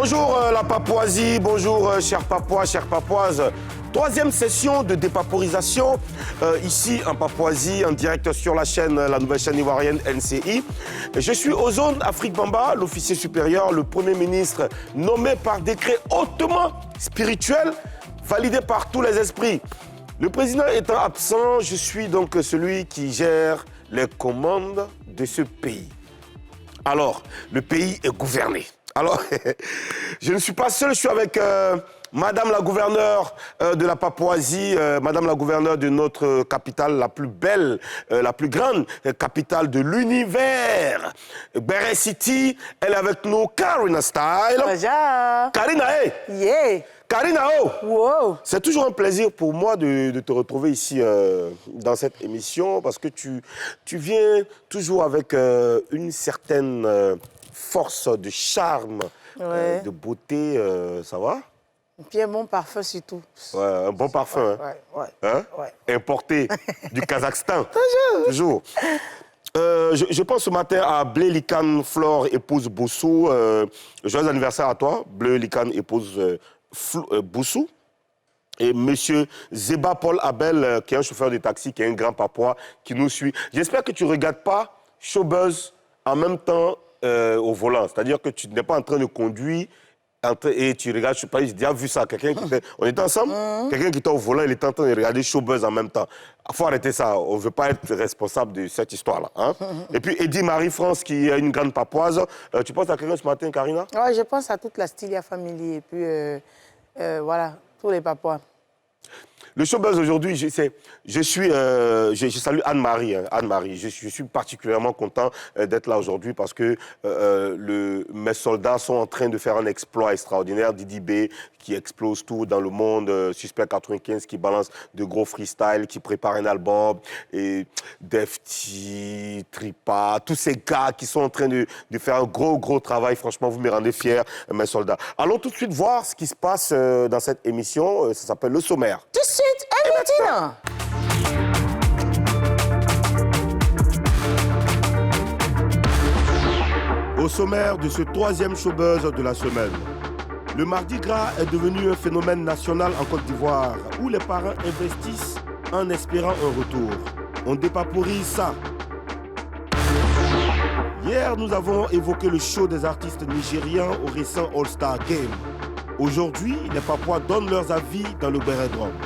Bonjour la Papouasie, bonjour chers Papouas, chères Papouaises. Troisième session de dépaporisation, ici en Papouasie, en direct sur la chaîne, la nouvelle chaîne ivoirienne NCI. Je suis Ozone Afrique Bamba, l'officier supérieur, le Premier ministre nommé par décret hautement spirituel, validé par tous les esprits. Le président étant absent, je suis donc celui qui gère les commandes de ce pays. Alors, le pays est gouverné. Alors, je ne suis pas seul, je suis avec Madame la gouverneure de la Papouasie, Madame la gouverneure de notre capitale, la plus belle, la plus grande capitale de l'univers. Beret City, elle est avec nous, Karina Style. Bonjour. Karina, hey! Yeah. Karina, oh! Wow. C'est toujours un plaisir pour moi de te retrouver ici dans cette émission parce que tu viens toujours avec une certaine force de charme, Ouais. de beauté, ça va? Et puis un bon parfum surtout. Ouais, un bon parfum. Ouais. Hein? Ouais. Importé du Kazakhstan. Toujours. Je pense ce matin à Bleu Likan Flore, épouse Boussou. Joyeux anniversaire à toi, Bleu Likan, épouse Boussou. Et monsieur Zeba Paul Abel, qui est un chauffeur de taxi, qui est un grand papouas, qui nous suit. J'espère que tu ne regardes pas Showbuzz en même temps au volant. C'est-à-dire que tu n'es pas en train de conduire et tu regardes, je sais pas, j'ai déjà vu ça. On était ensemble, quelqu'un qui était au volant, il était en train de regarder Showbuzz en même temps. Il faut arrêter ça, on ne veut pas être responsable de cette histoire-là. Hein? Et puis Eddie Marie-France, qui est une grande papouase. Tu penses à quelqu'un ce matin, Karina? Ouais, je pense à toute la Stylia Family et puis voilà, tous les papouas. Le Showbuzz aujourd'hui, je salue Anne-Marie. Anne-Marie, je suis particulièrement content d'être là aujourd'hui parce que mes soldats sont en train de faire un exploit extraordinaire. Didi B qui explose tout dans le monde, Suspect 95 qui balance de gros freestyle, qui prépare un album, et Defty, Tripa, tous ces gars qui sont en train de faire un gros travail. Franchement, vous me rendez fiers, mes soldats. Allons tout de suite voir ce qui se passe dans cette émission. Ça s'appelle Le Sommaire. Tout de suite, et maintenant. Au sommaire de ce troisième Showbuzz de la semaine, le Mardi Gras est devenu un phénomène national en Côte d'Ivoire où les parents investissent en espérant un retour. On dépaporise ça. Hier, nous avons évoqué le show des artistes nigérians au récent All-Star Game. Aujourd'hui, les Papouas donnent leurs avis dans le Bérédrome.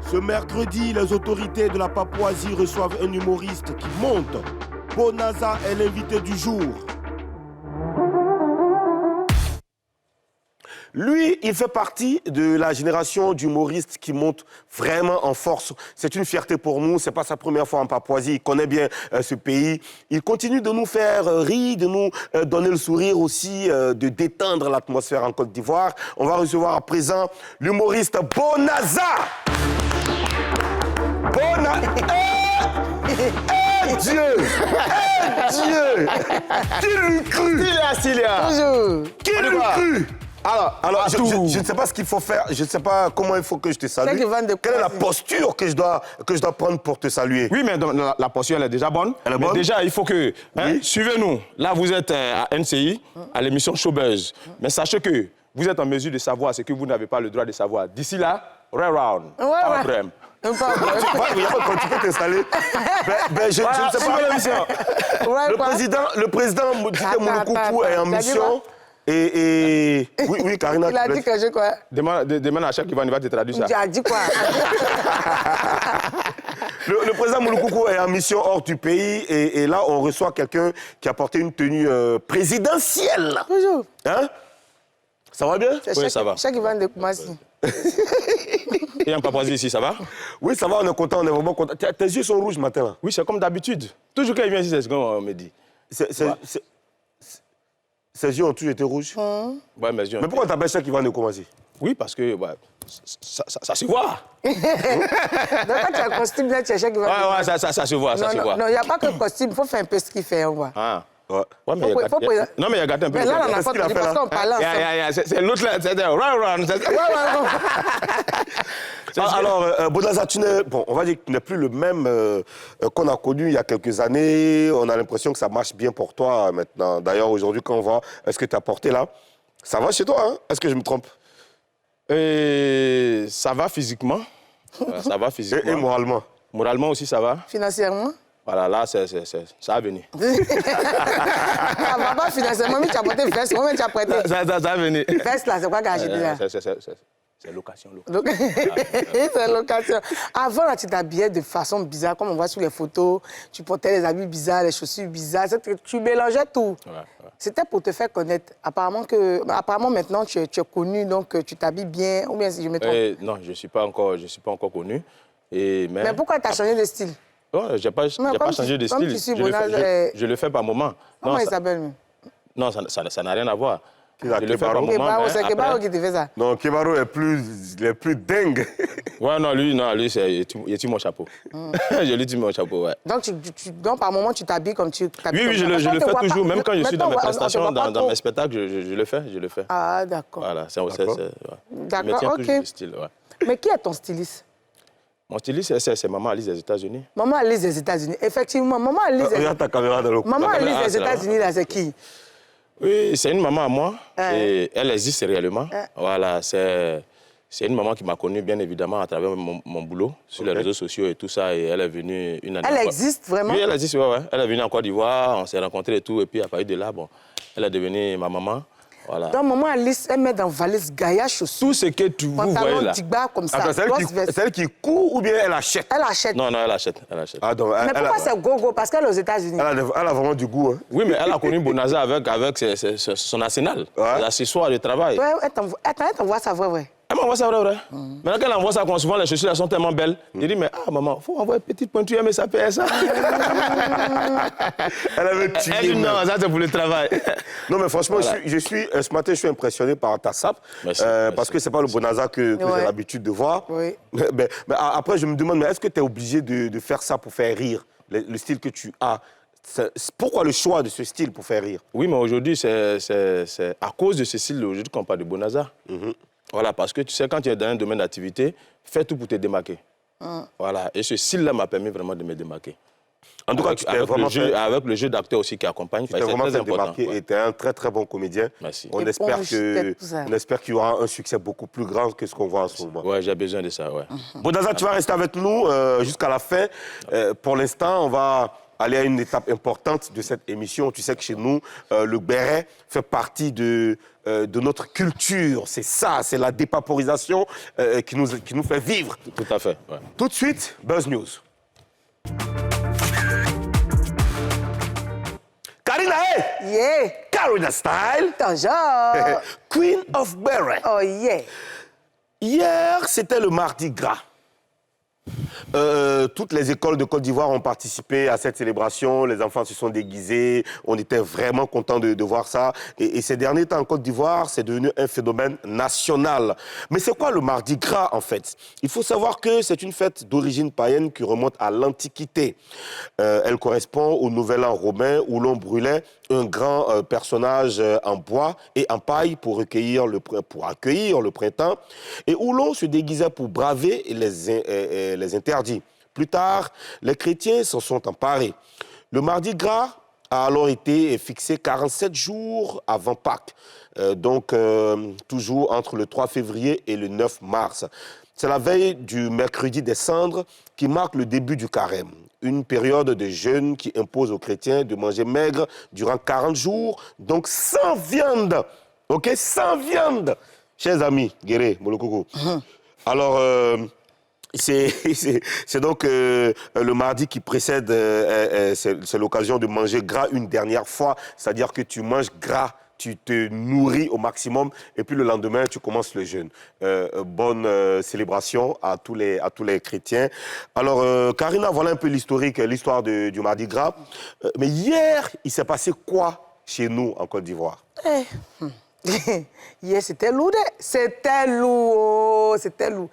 Ce mercredi, les autorités de la Papouasie reçoivent un humoriste qui monte. Bonaza est l'invité du jour. Lui, il fait partie de la génération d'humoristes qui montent vraiment en force. C'est une fierté pour nous. C'est pas sa première fois en Papouasie. Il connaît bien ce pays. Il continue de nous faire rire, de nous donner le sourire aussi, de détendre l'atmosphère en Côte d'Ivoire. On va recevoir à présent l'humoriste Bonaza. Dieu! Dieu! Qui l'eût cru? Stylia. Bonjour. Qui l'eût cru? Alors je ne sais pas ce qu'il faut faire, je ne sais pas comment il faut que je te salue. Quelle est la posture que je dois prendre pour te saluer? Oui, mais la posture, elle est déjà bonne. Elle est bonne? Mais déjà, il faut que... Oui. Suivez-nous. Là, vous êtes à NCI, à l'émission Showbuzz. Mais sachez que vous êtes en mesure de savoir ce que vous n'avez pas le droit de savoir. D'ici là, round. Ouais. Pas de problème. Tu peux t'installer. Je ne sais pas. Ouais, Le président Dike Moulokoukou est en mission. Oui, Karina. Il a dit que je quoi? Demande à Chef Ivan, il va te traduire ça. Il a dit quoi? Le président Moulokoukou est en mission hors du pays et là, on reçoit quelqu'un qui a porté une tenue présidentielle. Bonjour. Hein? Ça va bien? Oui, ça va. Chaque Ivan de Koumassi. Et en Papouasie ici, ça va? Oui, ça va, on est content, on est vraiment content. Tes yeux sont rouges matin là. Oui, c'est comme d'habitude. Toujours quand il vient ici, c'est ce qu'on me dit. Ses yeux ont toujours été rouges. Ouais, mes yeux. Mais pourquoi t'appelles ça qui va nous commencer? Oui, parce que ça se voit. Donc quand tu as un costume, là, tu as chaque Ivan. Ouais, ça se voit, ça se voit. Non, il n'y a pas que le costume, il faut faire un peu ce qu'il fait, on voit. Ah. Ouais. Ouais, mais non, mais il y a gâté un peu. Mais là, on n'a Qu'est-ce pas qu'il a dit fait, parce là? qu'on parlait ensemble. C'est l'autre là, c'est round. Alors, Bonaza, on va dire que tu n'es plus le même qu'on a connu il y a quelques années. On a l'impression que ça marche bien pour toi maintenant. D'ailleurs, aujourd'hui, quand on voit ce que tu as porté là, ça va chez toi, hein? Est-ce que je me trompe? Ça va physiquement. Ça va physiquement. Et moralement? Moralement aussi, ça va. Financièrement? Voilà, là, ça va venir. Ça va pas financièrement, mais tu as porté veste, moi tu as prêté. Ça va venir. Veste là, c'est quoi que j'ai dit là? C'est location. C'est location. Avant, là, tu t'habillais de façon bizarre, comme on voit sur les photos. Tu portais les habits bizarres, les chaussures bizarres. Tu mélangeais tout. Ouais. C'était pour te faire connaître. Apparemment maintenant, tu es connu, donc tu t'habilles bien. Ou bien si je me trompe? Non, je ne suis pas encore connu. Mais pourquoi tu as changé de style? Non, je n'ai pas changé de style. Je le fais par moment. Comment il s'appelle? Non, ça n'a rien à voir. Je le fais par moment. C'est Kebaro qui te fait ça. Non, Kebaro est plus dingue. Ouais, non, lui, c'est mon chapeau. Je lui dis mon chapeau, ouais. Donc, par moment, tu t'habilles comme tu t'habilles. Oui, je le fais toujours. Même quand je suis dans mes prestations, dans mes spectacles, je le fais. Ah, d'accord. Voilà, d'accord, ok. Mais qui est ton styliste? Mon styliste, c'est Maman Alice des États-Unis. Maman Alice des États-Unis. Effectivement, Maman Alice. Regarde ta caméra dans le coup. Maman Alice des États-Unis, là, c'est qui? Oui, c'est une maman à moi. Et elle existe réellement. Voilà, c'est une maman qui m'a connu, bien évidemment, à travers mon boulot, sur les réseaux sociaux et tout ça. Et elle est venue une année. Elle existe vraiment? Oui, elle existe, ouais. Elle est venue en Côte d'Ivoire, on s'est rencontrés et tout. Et puis, à partir de là, elle est devenue ma maman. Voilà. Donc, Maman Alice, elle met dans valise Gaïa chaussures. Tout ce que vous voyez là. Tigba comme ça. C'est elle qui court ou bien elle achète? Elle achète. Non, elle achète. Ah, donc, mais pourquoi c'est gogo? Parce qu'elle est aux États-Unis. Elle a vraiment du goût. Hein. Oui, mais elle a connu Bonaza avec son arsenal, l'accessoire de travail. Ouais, elle t'envoie ça vrai. Elle m'envoie ça vrai. Maintenant qu'elle envoie ça, quand souvent les chaussures elles sont tellement belles, je dis, mais maman, il faut envoyer une petite pointure, mais ça paye ça. Elle avait tué. Elle dit, non, ça c'est pour le travail. Non, mais franchement, voilà. Ce matin, je suis impressionné par ta sape. Merci. Parce que ce n'est pas le Bonaza que j'ai l'habitude de voir. Oui. Mais après, je me demande, est-ce que tu es obligé de faire ça pour faire rire, le style que tu as? Pourquoi le choix de ce style pour faire rire? Oui, mais aujourd'hui, c'est à cause de ce style aujourd'hui qu'on parle de Bonaza. Voilà, parce que tu sais, quand tu es dans un domaine d'activité, fais tout pour te démarquer. Voilà, et ce style-là m'a permis vraiment de me démarquer. En tout cas, tu t'es vraiment avec le jeu d'acteur aussi qui accompagne, c'est vraiment fait démarquer et tu es un très très bon comédien. Merci. On espère qu'il y aura un succès beaucoup plus grand que ce qu'on voit en ce moment. Oui, j'ai besoin de ça, ouais. Bonaza, tu vas rester avec nous jusqu'à la fin. Pour l'instant, on va aller à une étape importante de cette émission. Tu sais que chez nous, le béret fait partie de notre culture. C'est ça, c'est la dépaporisation qui nous fait vivre. Tout à fait. Ouais. Tout de suite, Buzz News. Karina, Yeah. Karina Style. Toujours. Queen of Béret. Oh, yeah. Hier, c'était le Mardi Gras. Toutes les écoles de Côte d'Ivoire ont participé à cette célébration. Les enfants se sont déguisés. On était vraiment contents de voir ça. Et ces derniers temps en Côte d'Ivoire, c'est devenu un phénomène national. Mais c'est quoi le Mardi Gras, en fait? Il faut savoir que c'est une fête d'origine païenne qui remonte à l'Antiquité. Elle correspond au Nouvel An romain où l'on brûlait un grand personnage en bois et en paille pour accueillir le printemps et où l'on se déguisait pour braver les interdits. Plus tard, les chrétiens s'en sont emparés. Le Mardi Gras a alors été fixé 47 jours avant Pâques, donc toujours entre le 3 février et le 9 mars. C'est la veille du mercredi des cendres qui marque le début du carême. Une période de jeûne qui impose aux chrétiens de manger maigre durant 40 jours, donc sans viande. OK? Sans viande. Chers amis, Guéré, Molokoko. Alors, c'est donc le mardi qui précède, c'est l'occasion de manger gras une dernière fois, c'est-à-dire que tu manges gras, tu te nourris au maximum et puis le lendemain, tu commences le jeûne. Bonne célébration à tous les chrétiens. Alors, Karina, voilà un peu l'histoire du Mardi Gras. Mais hier, il s'est passé quoi chez nous en Côte d'Ivoire? Hier, c'était lourd. C'était lourd. C'était lourd.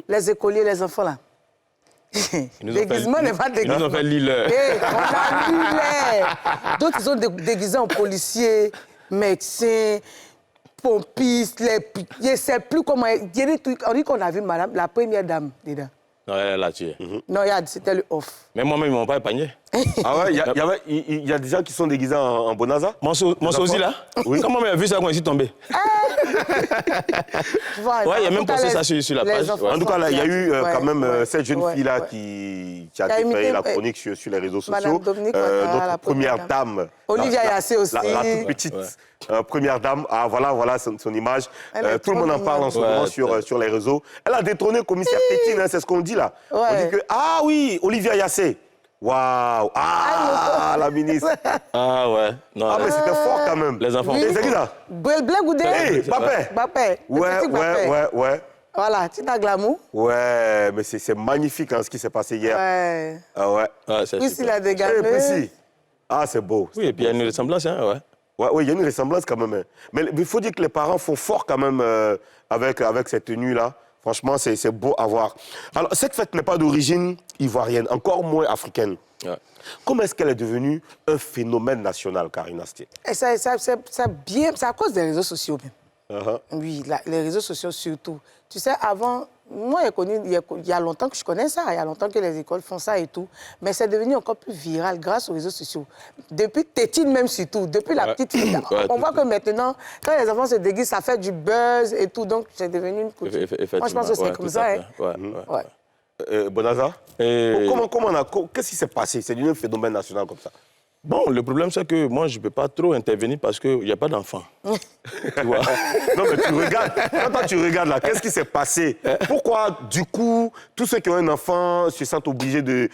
Les écoliers, les enfants, là. Déguisement n'est pas déguisement. Ils nous ont fait l'île. On a l'île. D'autres, ils sont déguisés en policiers, médecins. pompistes, je ne sais plus comment... Il y a des trucs, on dit qu'on a vu madame, la première dame dedans. Non, elle l'a tué. Non, regarde, c'était le off. Mais moi-même, ils ne m'ont pas épargné. Ah ouais, il y a des gens qui sont déguisés en Bonaza. Mon sosie, là, oui. Comment on a vu ça quand il est tombé? Ouais, il y a même posté ça sur la page. En tout cas, là, il y a eu quand même cette jeune fille-là qui a fait la chronique sur les réseaux sociaux. Notre première dame. Olivia Yassé aussi. La toute petite première dame. Ah, voilà son image. Tout le monde en parle en ce moment sur les réseaux. Elle a détrôné le commissaire Tétine, c'est ce qu'on dit là. On dit que, ah oui, Olivia Yassé. Waouh! Ah, la ministre! Ah ouais. Non, ah, mais c'était fort quand même. Les enfants. C'est qui là? Blagoudé. Hé, Bappé. Ouais. Voilà, tu t'as glamour. Ouais, mais c'est magnifique hein, ce qui s'est passé hier. Ouais. Ah ouais. Ah, c'est Plus il a dégagé. Ah, c'est beau. Oui, et puis il y a une ressemblance, hein, ouais. Ouais, il y a une ressemblance quand même. Hein. Mais il faut dire que les parents font fort quand même avec cette tenue-là. Franchement, c'est beau à voir. Alors, cette fête n'est pas d'origine ivoirienne, encore moins africaine. Ouais. Comment est-ce qu'elle est devenue un phénomène national, Karine Astier? C'est à cause des réseaux sociaux même. Uh-huh. Oui, les réseaux sociaux surtout. Tu sais, avant, moi, il y a longtemps que je connais ça, il y a longtemps que les écoles font ça et tout, mais c'est devenu encore plus viral grâce aux réseaux sociaux. Depuis Tétine même surtout, depuis la petite fille. On voit que maintenant, quand les enfants se déguisent, ça fait du buzz et tout, donc c'est devenu une coutume. Moi, je pense que c'est comme ça. Hein. Bonaza, qu'est-ce qui s'est passé? C'est devenu un phénomène national comme ça. Bon, le problème, c'est que moi, je ne peux pas trop intervenir parce qu'il n'y a pas d'enfant. Tu vois? Non, mais tu regardes. Quand tu regardes là, qu'est-ce qui s'est passé? Pourquoi, du coup, tous ceux qui ont un enfant se sentent obligés de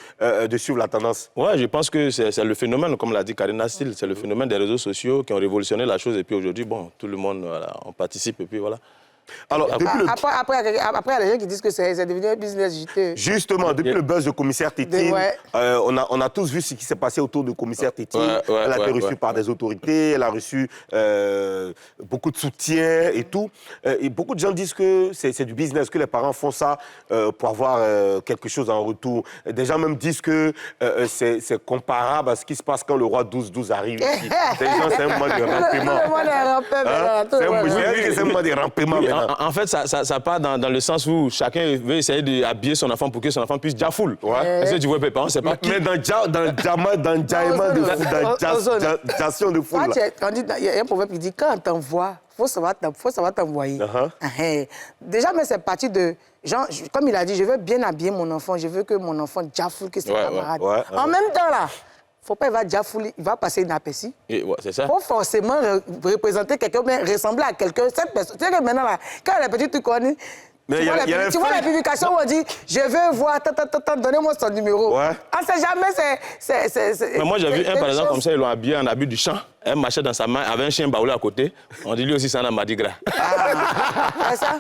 suivre la tendance? Ouais, je pense que c'est le phénomène, comme l'a dit Karine Astier, c'est le phénomène des réseaux sociaux qui ont révolutionné la chose. Et puis aujourd'hui, bon, tout le monde, voilà, on participe et puis voilà. Alors, après, il y a des gens qui disent que c'est devenu un business juteux. Justement, depuis le buzz de commissaire Tétine, on a tous vu ce qui s'est passé autour du commissaire Tétine. Elle a été reçue par des autorités, elle a reçu beaucoup de soutien et tout. Et beaucoup de gens disent que c'est du business, que les parents font ça pour avoir quelque chose en retour. Des gens même disent que c'est comparable à ce qui se passe quand le roi 12-12 arrive ici. Des gens, c'est un moment de rampement. C'est un moment de rampement. En fait, ça part dans le sens où chacun veut essayer d'habiller son enfant pour que son enfant puisse jafoul. Est-ce que tu vois, pépin, c'est pas qui... Mais dans le diamant de foule, dans de foule. Il y a un proverbe qui dit, quand on t'envoie, il faut savoir t'envoyer. Déjà, mais c'est parti de... Genre, comme il a dit, je veux bien habiller mon enfant, je veux que mon enfant jafoule, que ses camarades. En même temps, là, faut pas, il va jafouler, il va passer inaperçu. C'est ça. Il faut forcément représenter quelqu'un, ressembler à quelqu'un. Cette personne, tu sais que maintenant, là, quand les petits trucs connus, tu vois la publication où on dit « Je veux voir, donnez-moi son numéro ». On ne sait jamais, Mais moi, j'ai vu un, par exemple, comme ça, ils l'ont habillé en habit du champ. Un machet dans sa main, avec un chien baoulé à côté. On dit lui aussi, c'est un Mardi Gras. C'est ça.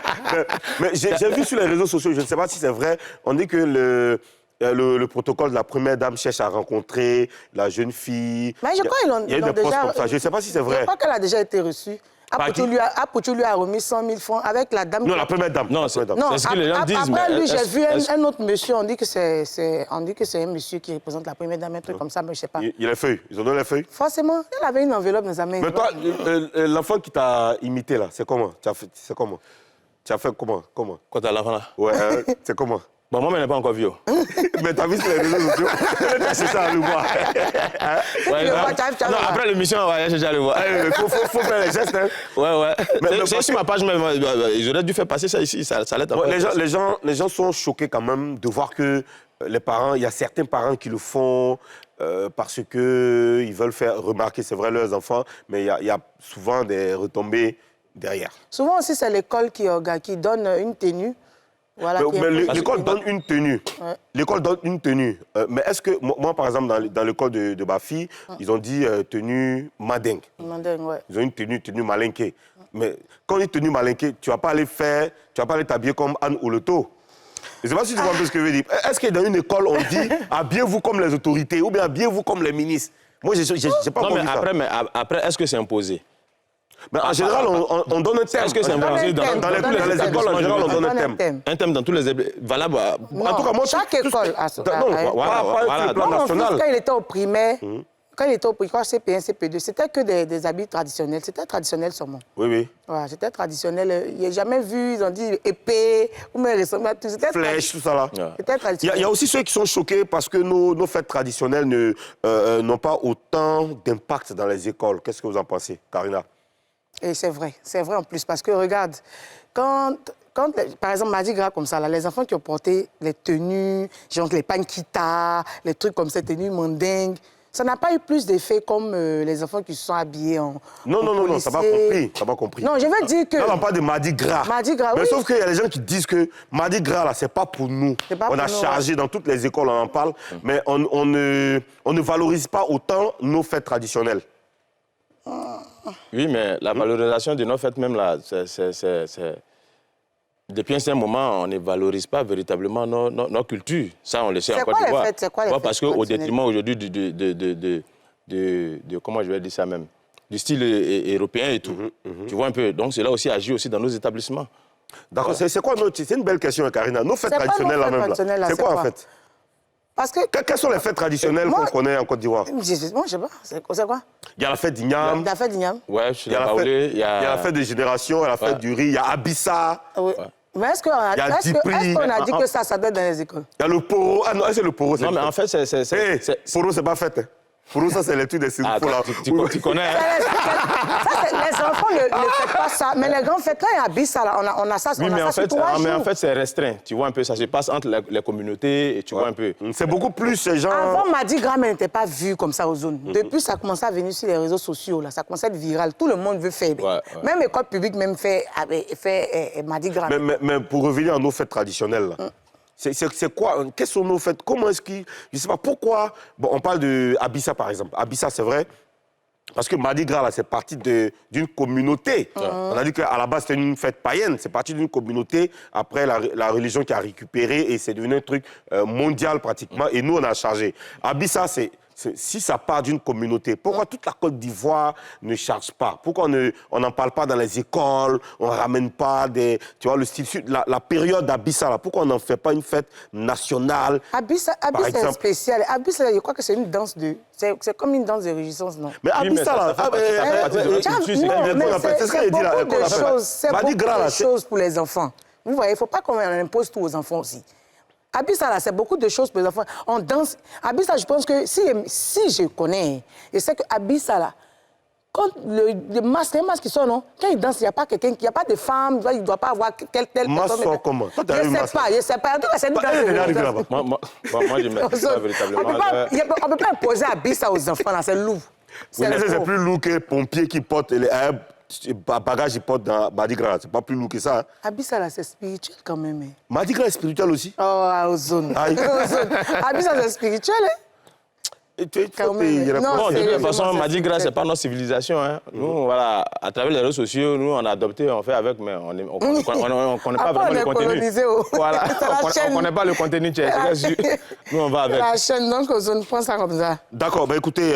Mais j'ai vu sur les réseaux sociaux, je ne sais pas si c'est vrai, on dit que le protocole de la première dame cherche à rencontrer la jeune fille. Mais je crois qu'ils l'ont déjà... Il y a eu des posts comme ça, je ne sais pas si c'est vrai. Je crois qu'elle a déjà été reçue. Apoutou lui a remis 100 000 francs avec la dame... Non, la première dame. Non, c'est ce que les gens disent. Après lui, j'ai vu un autre monsieur, on dit que c'est un monsieur qui représente la première dame, un truc comme ça, mais je ne sais pas. Il a les feuilles, ils ont donné les feuilles? Forcément, elle avait une enveloppe dans sa main. Mais toi, l'enfant qui t'a imité là, c'est comment? Tu as fait comment? Quand t'as l'enfant là? Ouais, c'est comment? Bon, moi, je n'ai pas encore vu. Mais t'as vu sur les réseaux sociaux? C'est ça à le voir. Non, après l'émission, j'ai déjà le voir. Il faut faire les gestes. Hein. Ouais. C'est sur ma page, mais j'aurais dû faire passer ça ici. Ça allait être les gens sont choqués quand même de voir que les parents, il y a certains parents qui le font parce qu'ils veulent faire remarquer, c'est vrai, leurs enfants, mais il y a souvent des retombées derrière. Souvent aussi, c'est l'école qui donne une tenue. Voilà, mais l'école donne une tenue. L'école donne une tenue. Mais est-ce que, moi, par exemple, dans l'école de ma fille, ils ont dit tenue madingue. Madingue, ouais. Ils ont une tenue malinquée. Mais quand on dit tenue malinquée, tu ne vas pas aller t'habiller comme Anne Oloto. Je ne sais pas si tu vois un peu ce que je veux dire. Est-ce que dans une école, on dit habillez-vous comme les autorités ou bien habillez-vous comme les ministres? Moi, je n'ai pas compris ça. Mais après, est-ce que c'est imposé? Mais en général, on donne un thème. Est-ce que c'est imposé dans les écoles, en général, on donne un thème. Un thème dans tous les écoles. Valable. En tout cas, moi, chaque école a son. Non, pas sur le plan national. Quand il était au primaire, quand il était au CP1, CP2, c'était que des habits traditionnels. C'était traditionnel seulement. Oui, oui. Ouais, c'était traditionnel. Il n'y a jamais vu, ils ont dit épée, ou même ressemblait à tout. Flèche, tout ça là. C'était traditionnel. Il y a aussi ceux qui sont choqués parce que nos fêtes traditionnelles n'ont pas autant d'impact dans les écoles. Qu'est-ce que vous en pensez, Karina? Et c'est vrai en plus, parce que regarde, quand par exemple, Mardi Gras comme ça, là, les enfants qui ont porté les tenues, genre les panquitas, les trucs comme ces tenues mandingues, ça n'a pas eu plus d'effet comme les enfants qui se sont habillés en Non, ça n'a pas compris. Non, je veux dire que... Là, on parle de Mardi Gras. Mardi Gras, mais oui. sauf qu'il y a des gens qui disent que Mardi Gras, là, c'est pas pour nous. On a chargé, dans toutes les écoles, on en parle, mais on ne valorise pas autant nos fêtes traditionnelles. Oui, mais la valorisation de nos fêtes, même là, depuis un certain moment, on ne valorise pas véritablement nos cultures. Ça, on le sait en Côte d'Ivoire. C'est quoi les fêtes parce qu'au détriment aujourd'hui de comment je vais dire ça même, du style européen et tout. Tu vois un peu. Donc, cela aussi agit aussi dans nos établissements. D'accord. C'est quoi c'est une belle question, Karina. Nos fêtes traditionnelles, là, même, là. C'est quoi, en fait? Parce que... Quelles sont les fêtes traditionnelles qu'on connaît en Côte d'Ivoire? Moi, je sais pas. C'est quoi? Il y a la fête d'Ignam. La fête d'Ignam. Ouais, il y a la fête des générations, il y a la fête du riz, il y a Abissa. Oui. Mais est-ce qu'on a dit que ça doit être dans les écoles? Il y a le poro. Ah non, c'est le poro. Non, mais en fait, poro, c'est pas fête. Pour nous, ça, c'est l'étude des Sérifaux, là. Tu connais. Les enfants ne font pas ça. Mais les grands fêtes, quand il y a Abissa, là, on a ça, oui, mais en fait, c'est restreint. restreint. Tu vois un peu, ça se passe entre les communautés et tu vois un peu. C'est beaucoup plus ces gens... Avant, Mardi Gras n'était pas vu comme ça aux zones. Depuis, ça a commencé à venir sur les réseaux sociaux. Là. Ça a commencé à être viral. Tout le monde veut faire. Même l'école publique même fait Mardi Gras. Mais pour revenir à nos fêtes traditionnelles, là, c'est quoi? Quelles sont nos fêtes? Comment est-ce qu'ils... Je ne sais pas pourquoi... Bon, on parle de Abissa, par exemple. Abissa, c'est vrai. Parce que Mardi Gras, là, c'est parti d'une communauté. On a dit qu'à la base, c'était une fête païenne. C'est parti d'une communauté. Après, la religion qui a récupéré et c'est devenu un truc mondial, pratiquement. Et nous, on a chargé. Abissa, si ça part d'une communauté, pourquoi toute la Côte d'Ivoire ne charge pas? Pourquoi on n'en parle pas dans les écoles? On ne ramène pas tu vois, le style sud, la période d'Abissa, là, pourquoi on n'en fait pas une fête nationale? Abissa est spécial. Abissa, je crois que c'est une danse de... C'est comme une danse de réjouissance, non? Mais Abissa, là... C'est beaucoup de choses pour les enfants. Vous voyez, il ne faut pas qu'on impose tout aux enfants aussi. Abissa, là, c'est beaucoup de choses pour les enfants. On danse. Abissa, je pense que si je connais, je sais que Abissa, là, quand les masques qui sont, non, quand ils dansent, il n'y a pas quelqu'un, il n'y a pas de femme, il ne doit pas avoir telle personne. Comment? Je ne sais pas. En tout cas, c'est une danse. Moi, je ne mets pas véritablement. On ne peut pas imposer Abissa aux enfants, là, c'est lourd. C'est plus lourd que pompier qui porte les bagages, il porte dans Mardi Gras. C'est pas plus lourd que ça. Hein? Abissa, là, c'est spirituel quand même. Mardi Gras est spirituel aussi? Oh, aux zones. Abissa, c'est spirituel, hein? De toute façon, Mardi Gras, ce n'est pas notre civilisation. Hein. Nous, voilà, à travers les réseaux sociaux, nous, on a adopté, on fait avec, mais on ne connaît pas vraiment le contenu. Voilà, on ne connaît pas le contenu. Nous, on va avec. La chaîne, donc, on prend ça comme ça. D'accord, ben écoutez,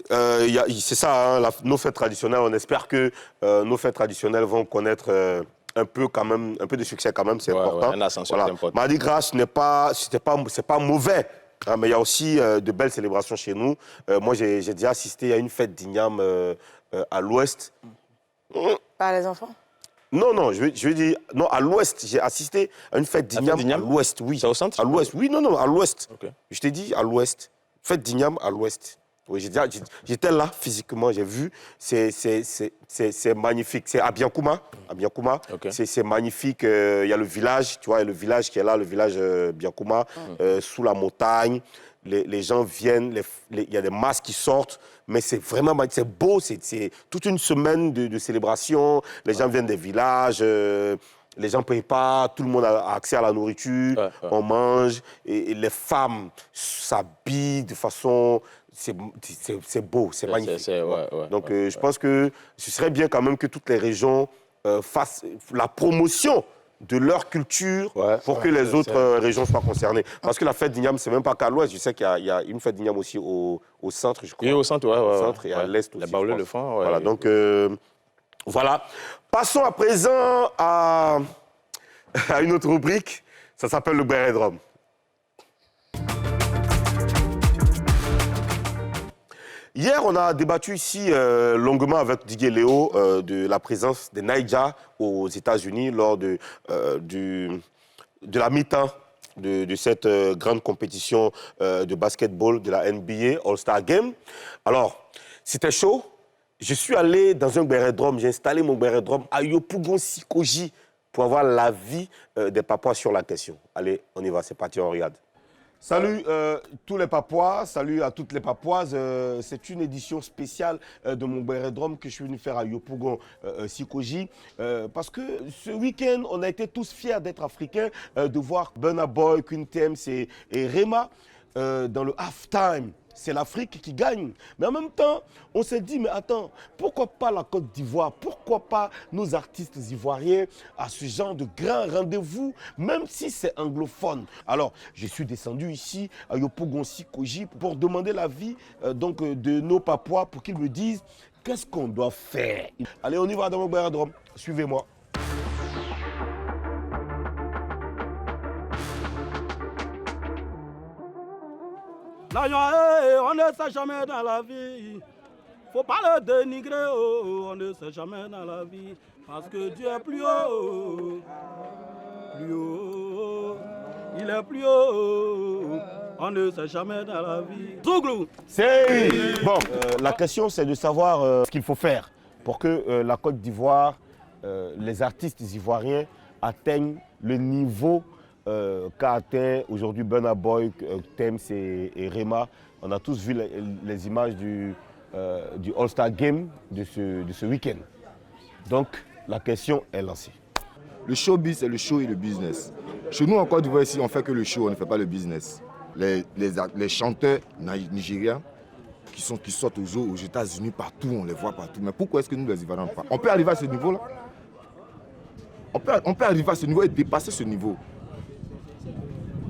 c'est ça, hein, nos fêtes traditionnelles. On espère que nos fêtes traditionnelles vont connaître un peu de succès quand même, c'est important. Ouais, une ascension, c'est important. Mardi Gras, c'est pas mauvais. Ah, mais il y a aussi de belles célébrations chez nous. Moi, j'ai déjà assisté à une fête d'Ignam à l'ouest. Par les enfants? Non, je veux dire... Non, à l'ouest, j'ai assisté à une fête d'Ignam à l'ouest, oui. C'est au centre? À l'ouest, oui, non, à l'ouest. Okay. Je t'ai dit à l'ouest. Fête d'Ignam à l'ouest. Oui, j'étais là physiquement, j'ai vu. C'est magnifique. C'est à Biancouma. Okay. C'est magnifique. Il y a le village, tu vois, il y a le village qui est là, le village Biancouma, sous la montagne. Les gens viennent, il y a des masses qui sortent, mais c'est vraiment c'est beau. C'est toute une semaine de célébration. Les gens viennent des villages. Les gens ne payent pas, tout le monde a accès à la nourriture, on mange, et les femmes s'habillent de façon... C'est beau, c'est magnifique. Donc, je pense que ce serait bien quand même que toutes les régions fassent la promotion de leur culture pour que les autres régions soient concernées. Parce que la fête d'Ignam, c'est même pas qu'à l'ouest. Je sais qu'il y a une fête d'Ignam aussi au centre, je crois. Oui, au centre, au centre et à l'est aussi. Les Baoulés le font. Voilà, donc... Voilà. Passons à présent à une autre rubrique. Ça s'appelle le Béret de Rome. Hier, on a débattu ici longuement avec Didier Léo de la présence des Naija aux États-Unis lors de la mi-temps de cette grande compétition de basketball de la NBA All-Star Game. Alors, c'était chaud. Je suis allé dans un aérodrome, j'ai installé mon aérodrome à Yopougon Sikoji pour avoir l'avis des Papouas sur la question. Allez, on y va, c'est parti, on regarde. Salut tous les Papouas, salut à toutes les Papouases. C'est une édition spéciale de mon aérodrome que je suis venu faire à Yopougon Sikoji. Parce que ce week-end, on a été tous fiers d'être africains, de voir Burna Boy, Queen Thames et Rema dans le halftime. C'est l'Afrique qui gagne. Mais en même temps, on s'est dit, mais attends, pourquoi pas la Côte d'Ivoire? Pourquoi pas nos artistes ivoiriens à ce genre de grand rendez-vous, même si c'est anglophone? Alors, je suis descendu ici à Yopougon Sikoji pour demander l'avis de nos Papouas pour qu'ils me disent qu'est-ce qu'on doit faire. Allez, on y va dans mon aérodrome. Suivez-moi. La joie, on ne sait jamais dans la vie. Faut pas le dénigrer, on ne sait jamais dans la vie. Parce que Dieu est plus haut, plus haut. Il est plus haut, on ne sait jamais dans la vie. Zouglou. C'est bon. La question, c'est de savoir ce qu'il faut faire pour que la Côte d'Ivoire, les artistes ivoiriens atteignent le niveau qu'a atteint aujourd'hui Burna Boy, Thames et Rema. On a tous vu les images du All-Star Game de ce week-end. Donc, la question est lancée. Le showbiz, c'est le show et le business. Chez nous, en Côte d'Ivoire, ici, on ne fait que le show, on ne fait pas le business. Les chanteurs nigériens qui sortent aux États-Unis, partout, on les voit partout. Mais pourquoi est-ce que nous, les Ivoiriens, pas? On peut arriver à ce niveau-là. On peut arriver à ce niveau et dépasser ce niveau.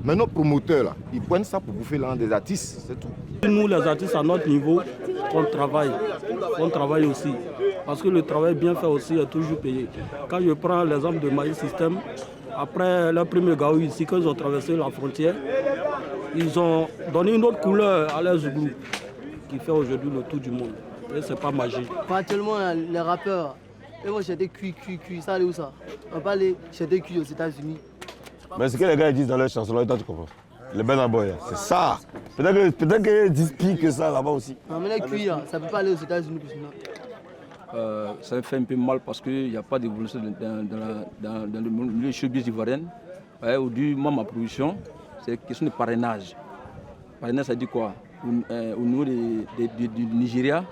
Mais nos promoteurs, là, ils prennent ça pour bouffer l'un des artistes, c'est tout. Nous, les artistes, à notre niveau, on travaille aussi. Parce que le travail bien fait aussi est toujours payé. Quand je prends l'exemple de My System, après leur premier gaou ici, quand ils ont traversé la frontière, ils ont donné une autre couleur à leur Zouglou, qui fait aujourd'hui le tour du monde. Et c'est pas magique. Actuellement, les rappeurs, ils vont chercher cuit, ça allait où ça? On va aller chercher cuit aux États-Unis. Mais ce que les gars disent dans leur chanson, là, tu comprends. Le Burna Boy, c'est ça. Peut-être qu'ils disent pire que ça là-bas aussi. Non, mais les cuits, ça ne peut pas aller aux États-Unis. Ça me fait un peu mal parce qu'il n'y a pas d'évolution dans le milieu showbiz ivoirien. Aujourd'hui, moi, ma production, c'est une question de parrainage. Parrainage, ça dit quoi? Au niveau du Nigeria,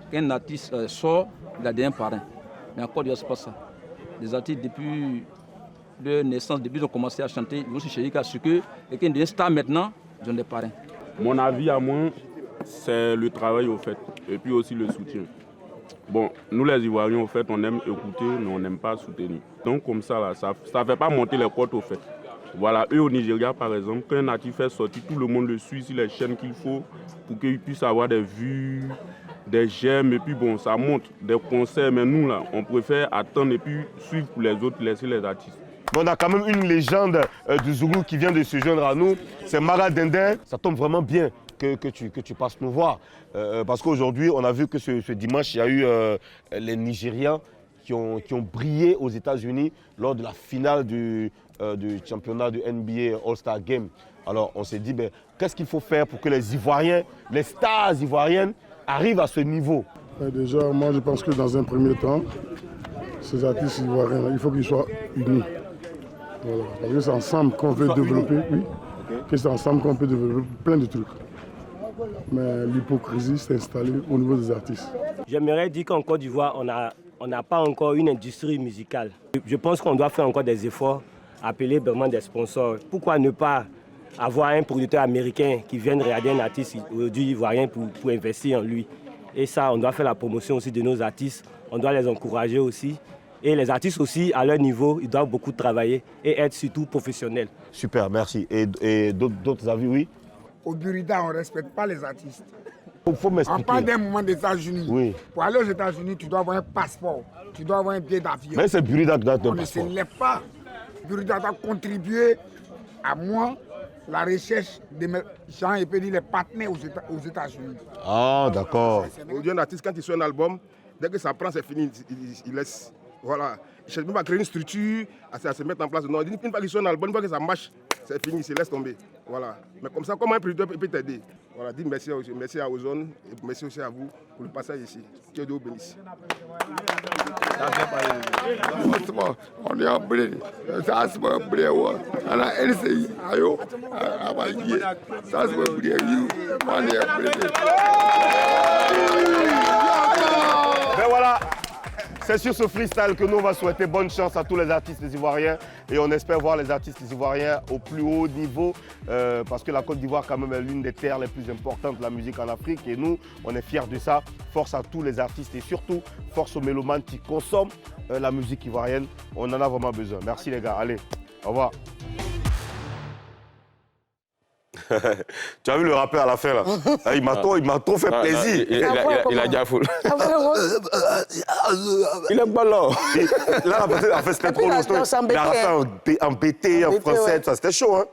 quand un artiste sort, il a des parrains. Mais en Côte d'Ivoire, ce n'est pas ça. Les artistes, depuis leur naissance, depuis qu'ils ont commencé à chanter, ils vont se chercher à ce que quelqu'un devient star maintenant, ils ont des parrains. Mon avis à moi, c'est le travail au fait, et puis aussi le soutien. Bon, nous les Ivoiriens, au fait, on aime écouter, mais on n'aime pas soutenir. Donc comme ça, là, ça ne fait pas monter les côtes au fait. Voilà, eux au Nigeria, par exemple, quand un artiste fait sortir, tout le monde le suit sur les chaînes qu'il faut pour qu'il puisse avoir des vues, des j'aime, et puis bon, ça monte, des concerts. Mais nous, là, on préfère attendre et puis suivre pour les autres, laisser les artistes. On a quand même une légende du Zouglou qui vient de se joindre à nous, c'est Mara Dindin. Ça tombe vraiment bien que tu passes nous voir. Parce qu'aujourd'hui, on a vu que ce dimanche, il y a eu les Nigérians qui ont brillé aux États-Unis lors de la finale du championnat du NBA All-Star Game. Alors on s'est dit, qu'est-ce qu'il faut faire pour que les Ivoiriens, les stars ivoiriennes arrivent à ce niveau? Déjà, moi je pense que dans un premier temps, ces artistes ivoiriens, il faut qu'ils soient unis. Voilà. Parce que c'est ensemble qu'on veut développer, oui. Que c'est ensemble qu'on peut développer plein de trucs. Mais l'hypocrisie s'est installée au niveau des artistes. J'aimerais dire qu'en Côte d'Ivoire, on n'a pas encore une industrie musicale. Je pense qu'on doit faire encore des efforts, appeler vraiment des sponsors. Pourquoi ne pas avoir un producteur américain qui vienne regarder un artiste aujourd'hui ivoirien pour investir en lui? Et ça, on doit faire la promotion aussi de nos artistes. On doit les encourager aussi. Et les artistes aussi, à leur niveau, ils doivent beaucoup travailler et être surtout professionnels. Super, merci. Et d'autres avis, oui? Au Burida, on ne respecte pas les artistes. Faut m'expliquer. On parle d'un moment des États-Unis. Oui. Pour aller aux États-Unis, tu dois avoir un passeport. Tu dois avoir un billet d'avion. Mais c'est Burida qui doit être un passeport. On ne se lève pas. Burida doit contribuer à moi la recherche de mes gens, et puis les partenaires aux États-Unis. Ah, d'accord. Aujourd'hui, un artiste, quand il sort un album, dès que ça prend, c'est fini, il laisse. Voilà. Il ne cherche même pas à créer une structure, à se mettre en place. Non, une fois qu'il sort un album, une fois que ça marche, c'est fini, il se laisse tomber. Voilà. Mais comme ça, comment un producteur peut t'aider? Voilà, dis merci à Ozone et merci aussi à vous pour le passage ici. Que Dieu vous bénisse. On est en blé. Ça, c'est pas blé. On a LCI. Ayo. Ça, c'est pas blé. On est en blé. Ben voilà. C'est sur ce freestyle que nous on va souhaiter bonne chance à tous les artistes ivoiriens et on espère voir les artistes ivoiriens au plus haut niveau parce que la Côte d'Ivoire quand même est l'une des terres les plus importantes de la musique en Afrique et nous on est fiers de ça. Force à tous les artistes et surtout force aux mélomanes qui consomment la musique ivoirienne. On en a vraiment besoin. Merci les gars. Allez, au revoir. Tu as vu le rappeur à la fin là? Il m'a trop fait plaisir. Il a déjà full. Il est pas là. Là, en fait, c'était trop long. Il a rappé en BT, en français, ça c'était chaud. Hein?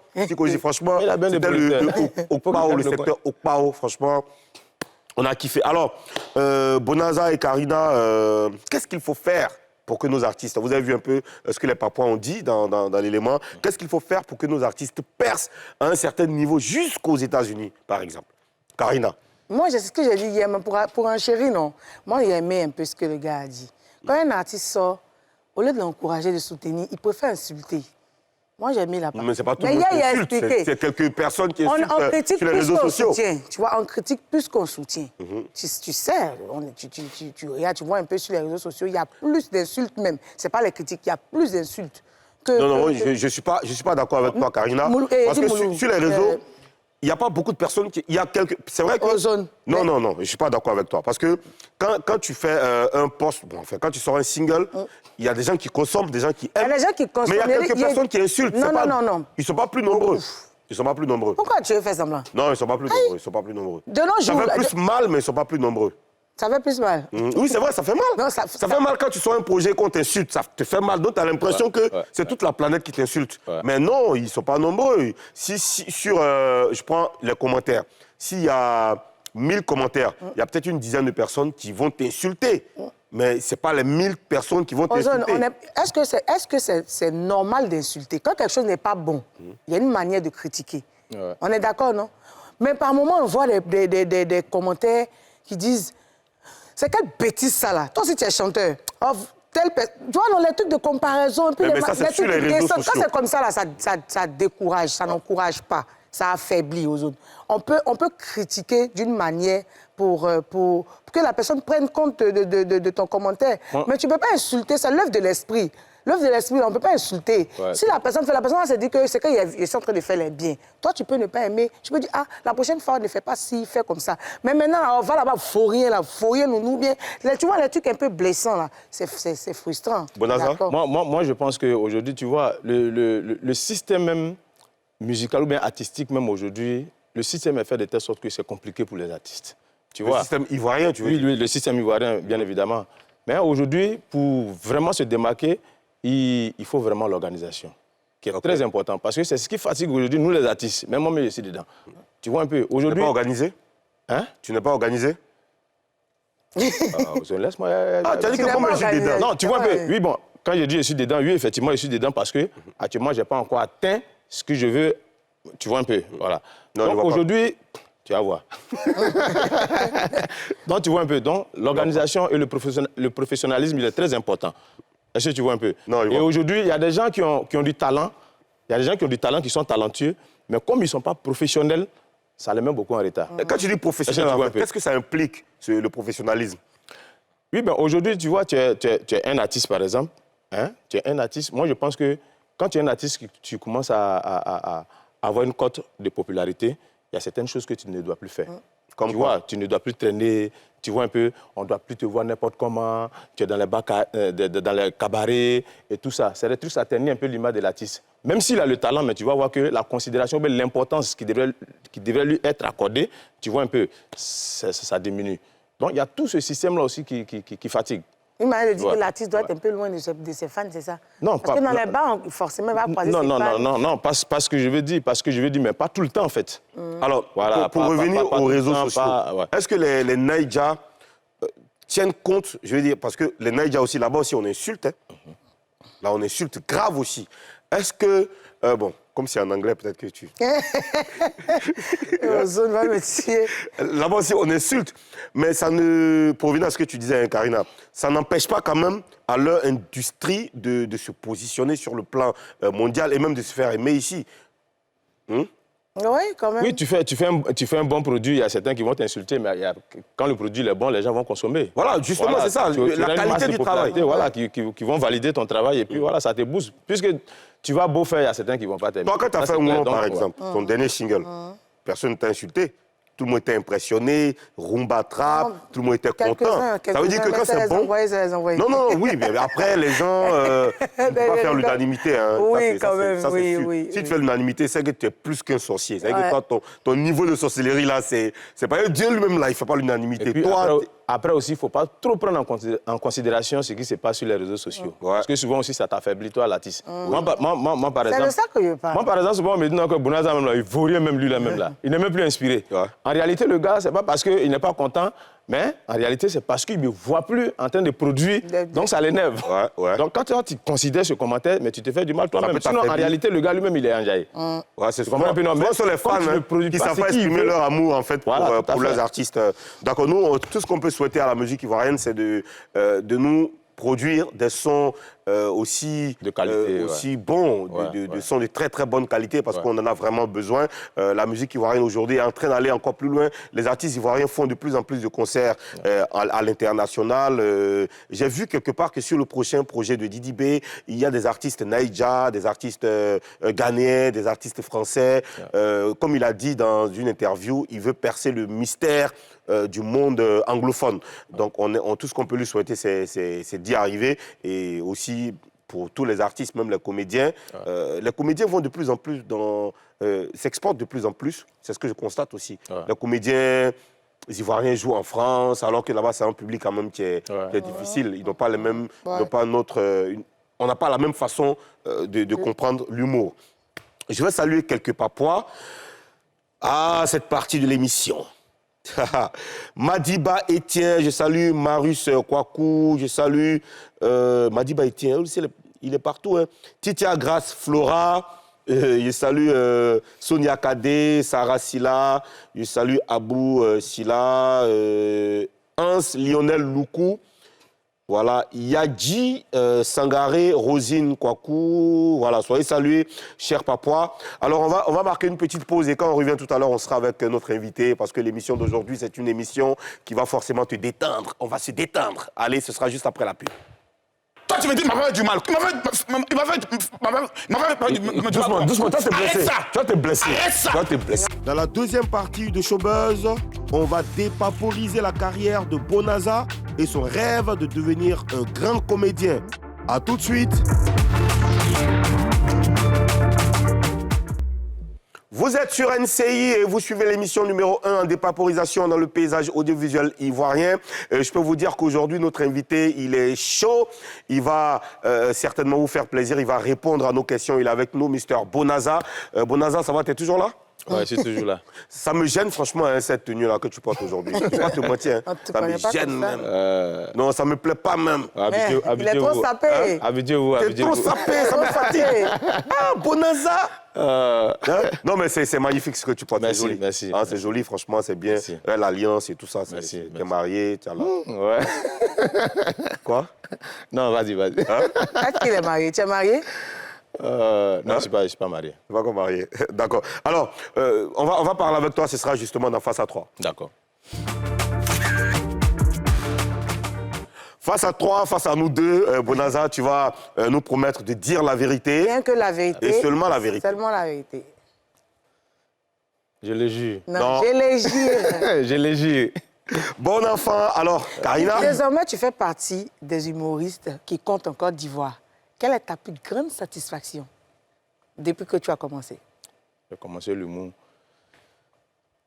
Franchement, c'était le secteur Okpao, franchement. On a kiffé. Alors, Bonaza et Karina, qu'est-ce qu'il faut faire pour que nos artistes, vous avez vu un peu ce que les Papouas ont dit dans l'élément, qu'est-ce qu'il faut faire pour que nos artistes percent à un certain niveau jusqu'aux États-Unis, par exemple? Karina. Moi, c'est ce que j'ai dit hier, mais pour un chéri, non. Moi, j'ai aimé un peu ce que le gars a dit. Quand un artiste sort, au lieu de l'encourager, de soutenir, il préfère insulter. Moi, j'ai mis la part. Mais c'est pas tout le monde qui insulte, c'est quelques personnes qui insultent sur les réseaux sociaux. Tu vois, on critique plus qu'on soutient. Tu sais, tu regardes, tu vois un peu sur les réseaux sociaux, il y a plus d'insultes même. C'est pas les critiques, il y a plus d'insultes. Non, je suis pas d'accord avec toi, Karina. Parce que sur les réseaux, il n'y a pas beaucoup de personnes qui... C'est vrai que... Ozone. Non, je ne suis pas d'accord avec toi. Parce que quand tu fais un post, quand tu sors un single, il y a des gens qui consomment, des gens qui aiment. Il y a des gens qui consomment. Mais il y a quelques personnes qui insultent. Non. Ils ne sont pas plus nombreux. Ils ne sont pas plus nombreux. Pourquoi tu veux faire semblant? Non, ils ne sont pas plus nombreux. Ils sont pas plus nombreux. De nos jours... Ça fait plus mal, mais ils ne sont pas plus nombreux. Ça fait plus mal. Oui, c'est vrai, ça fait mal. Non, ça fait mal quand tu sors un projet qu'on t'insulte. Ça te fait mal. Donc, tu as l'impression que c'est toute la planète qui t'insulte. Mais non, ils ne sont pas nombreux. Je prends les commentaires. S'il y a 1000 commentaires, il y a peut-être une dizaine de personnes qui vont t'insulter. Mais ce n'est pas les 1000 personnes qui vont t'insulter. Est-ce que c'est normal d'insulter? Quand quelque chose n'est pas bon, il y a une manière de critiquer. On est d'accord, non? Mais par moments, on voit des commentaires qui disent... C'est quelle bêtise ça là? Toi aussi tu es chanteur. Tu vois, dans les trucs de comparaison, un peu mais ça, c'est sur les réseaux sociaux. Quand c'est comme ça, là, ça décourage, ça n'encourage pas, ça affaiblit aux autres. On peut critiquer d'une manière pour que la personne prenne compte de ton commentaire. Mais tu ne peux pas insulter, ça lève de l'esprit. L'œuvre de l'esprit, on ne peut pas insulter. Si la personne se dit que c'est qu'il est en train de faire les biens. Toi, tu peux ne pas aimer. Tu peux dire, la prochaine fois, ne fais pas ci, fais comme ça. Mais maintenant, on va là-bas, faut rien, nous bien. Tu vois, les trucs un peu blessants, là, c'est frustrant. Bonaza? Moi, je pense qu'aujourd'hui, tu vois, le système même musical ou bien artistique, même aujourd'hui, le système est fait de telle sorte que c'est compliqué pour les artistes. Tu vois? Le système ivoirien, tu veux dire? Oui, le système ivoirien, bien évidemment. Mais aujourd'hui, pour vraiment se démarquer, il faut vraiment l'organisation, qui est très important. Parce que c'est ce qui fatigue aujourd'hui, nous les artistes. Même moi, je suis dedans. Tu vois un peu, aujourd'hui... Tu n'es pas organisé? Hein? Tu n'es pas organisé? Laisse-moi... tu as dit que moi, je suis dedans. Non, tu vois un peu. Oui, bon, quand je dis je suis dedans, oui, effectivement, je suis dedans parce que, actuellement, je n'ai pas encore atteint ce que je veux. Tu vois un peu, voilà. Non, donc aujourd'hui, tu vas voir. Donc, tu vois un peu, donc l'organisation et le professionnalisme, il est très important. Est-ce que tu vois un peu? Non, et aujourd'hui, il y a des gens qui ont du talent. Il y a des gens qui ont du talent, qui sont talentueux. Mais comme ils ne sont pas professionnels, ça les met beaucoup en retard. Et quand tu dis professionnel, qu'est-ce que ça implique, le professionnalisme? Oui, ben aujourd'hui, tu vois, tu es un artiste, par exemple. Hein? Tu es un artiste. Moi, je pense que quand tu es un artiste, tu commences à avoir une cote de popularité, il y a certaines choses que tu ne dois plus faire. Comme tu vois, tu ne dois plus traîner, tu vois un peu, on ne doit plus te voir n'importe comment, tu es dans les cabarets et tout ça. C'est des trucs, ça ternit un peu l'image de l'artiste. Même s'il a le talent, mais tu vas voir que la considération, l'importance qui devrait lui être accordée, tu vois un peu, ça diminue. Donc il y a tout ce système-là aussi qui fatigue. Il m'a dit que l'artiste doit être un peu loin de ses fans, c'est ça? Non, parce que dans les bars, forcément, il va croiser ses fans. Non, pas ce que je veux dire, mais pas tout le temps, en fait. Alors, voilà, pour revenir aux réseaux sociaux, est-ce que les Naija tiennent compte, je veux dire, parce que les Naija aussi, là-bas aussi, on insulte. Hein. Là, on insulte grave aussi. Est-ce que, bon, comme c'est en anglais, peut-être que tu... Là-bas aussi, on insulte. Mais ça ne... Pour revenir à ce que tu disais, hein, Karina, ça n'empêche pas quand même à leur industrie de se positionner sur le plan mondial et même de se faire aimer ici. Oui, quand même. Oui, tu fais un bon produit, il y a certains qui vont t'insulter, mais quand le produit est bon, les gens vont consommer. Voilà, justement, c'est ça, la qualité du travail. Voilà, qui vont valider ton travail et puis voilà, ça te booste. Puisque tu vas beau faire, il y a certains qui ne vont pas t'aimer. Toi, quand tu as fait un moment, par exemple, ton dernier single, personne ne t'a insulté. Tout le monde était impressionné, rumba trap, tout le monde était content. Ça veut dire que quand c'est bon... Non, oui, mais après, les gens ne peuvent pas faire l'unanimité. Hein. Oui, quand même, oui. Si tu fais l'unanimité, c'est que tu es plus qu'un sorcier. C'est que toi, ton niveau de sorcellerie, là, c'est pas... Dieu lui-même, là, il ne fait pas l'unanimité. Après aussi, il ne faut pas trop prendre en considération ce qui se passe sur les réseaux sociaux. Parce que souvent aussi, ça t'affaiblit, toi, l'artiste. Moi, par exemple... C'est de ça que je parle. Moi, par exemple, souvent, on me dit que Bonaza, même là, il ne vaut rien, même lui, là, même là. Il n'est même plus inspiré. En réalité, le gars, ce n'est pas parce qu'il n'est pas content, mais en réalité, c'est parce qu'il ne me voit plus en train de produire, donc ça l'énerve. Donc quand tu considères ce commentaire, mais tu te fais du mal toi-même. Sinon, en réalité, le gars lui-même, il est enjaillé. C'est souvent sur les fans qui ne savent pas exprimer leur amour, en fait, pour leurs artistes. D'accord, nous, tout ce qu'on peut souhaiter à la musique ivoirienne, c'est de nous produire des sons aussi de qualité, aussi bons, de sons de très très bonne qualité, parce qu'on en a vraiment besoin. La musique ivoirienne aujourd'hui est en train d'aller encore plus loin. Les artistes ivoiriens font de plus en plus de concerts à l'international. J'ai vu quelque part que sur le prochain projet de Didi B, il y a des artistes Naija, des artistes ghanéens, des artistes français. Comme il a dit dans une interview, il veut percer le mystère du monde anglophone. Donc tout ce qu'on peut lui souhaiter, c'est d'y arriver. Et aussi pour tous les artistes, même les comédiens. Les comédiens vont de plus en plus s'exportent de plus en plus. C'est ce que je constate aussi. Les comédiens ivoiriens jouent en France, alors que là-bas, c'est un public quand même qui est difficile. Ils n'ont pas les mêmes... on n'a pas la même façon de comprendre l'humour. Je vais saluer quelques Papois à cette partie de l'émission. Madiba Etienne, je salue Marius Kwaku, je salue Madiba Etienne, il est partout. Hein. Titia Grace Flora, je salue Sonia Kadé, Sarah Silla, je salue Abou Silla, Hans Lionel Loukou. Voilà, Yadji Sangaré, Rosine Kwaku, voilà, soyez salués, chers Papois. Alors, on va marquer une petite pause et quand on revient tout à l'heure, on sera avec notre invité parce que l'émission d'aujourd'hui, c'est une émission qui va forcément te détendre. On va se détendre. Allez, ce sera juste après la pub. Toi, tu me dis qu'il m'a fait du mal. Doucement, toi, t'es blessé. Toi, t'es blessé. Toi, t'es blessé. Dans la deuxième partie de Showbuzz, on va dépaporiser la carrière de Bonaza et son rêve de devenir un grand comédien. A tout de suite. Vous êtes sur NCI et vous suivez l'émission numéro 1 en dépaporisation dans le paysage audiovisuel ivoirien. Je peux vous dire qu'aujourd'hui, notre invité, il est chaud. Il va certainement vous faire plaisir. Il va répondre à nos questions. Il est avec nous, Mister Bonaza. Bonaza, ça va? T'es toujours là? Oui, je suis toujours là. Ça me gêne franchement, hein, cette tenue-là que tu portes aujourd'hui. Je ne vais pas te mentir. Hein. Ça me gêne même. Non, ça ne me plaît pas même. Il est trop sapé. Habituez-vous. T'es trop sapé, ça me fatigue. Ah, Bonaza. Non, mais c'est magnifique ce que tu portes. Merci, merci. Ah, c'est joli, franchement, c'est bien. L'alliance et tout ça. Merci. T'es marié, tu as là. Ouais. Quoi? Non, vas-y. Hein? Est-ce qu'il est marié? Tu es marié? Non, je ne suis pas marié. Tu n'es pas encore marié. D'accord. Alors, on va parler avec toi, ce sera justement dans Face à 3. D'accord. Face à 3, face à nous deux, Bonaza, tu vas nous promettre de dire la vérité. Rien que la vérité. Et seulement la vérité. Seulement la vérité. Je le jure. Non. Je le jure. Je le jure. Bon enfant. Alors, Karina? Désormais, tu fais partie des humoristes qui comptent en Côte d'Ivoire. Quelle est ta plus grande satisfaction depuis que tu as commencé? J'ai commencé l'humour.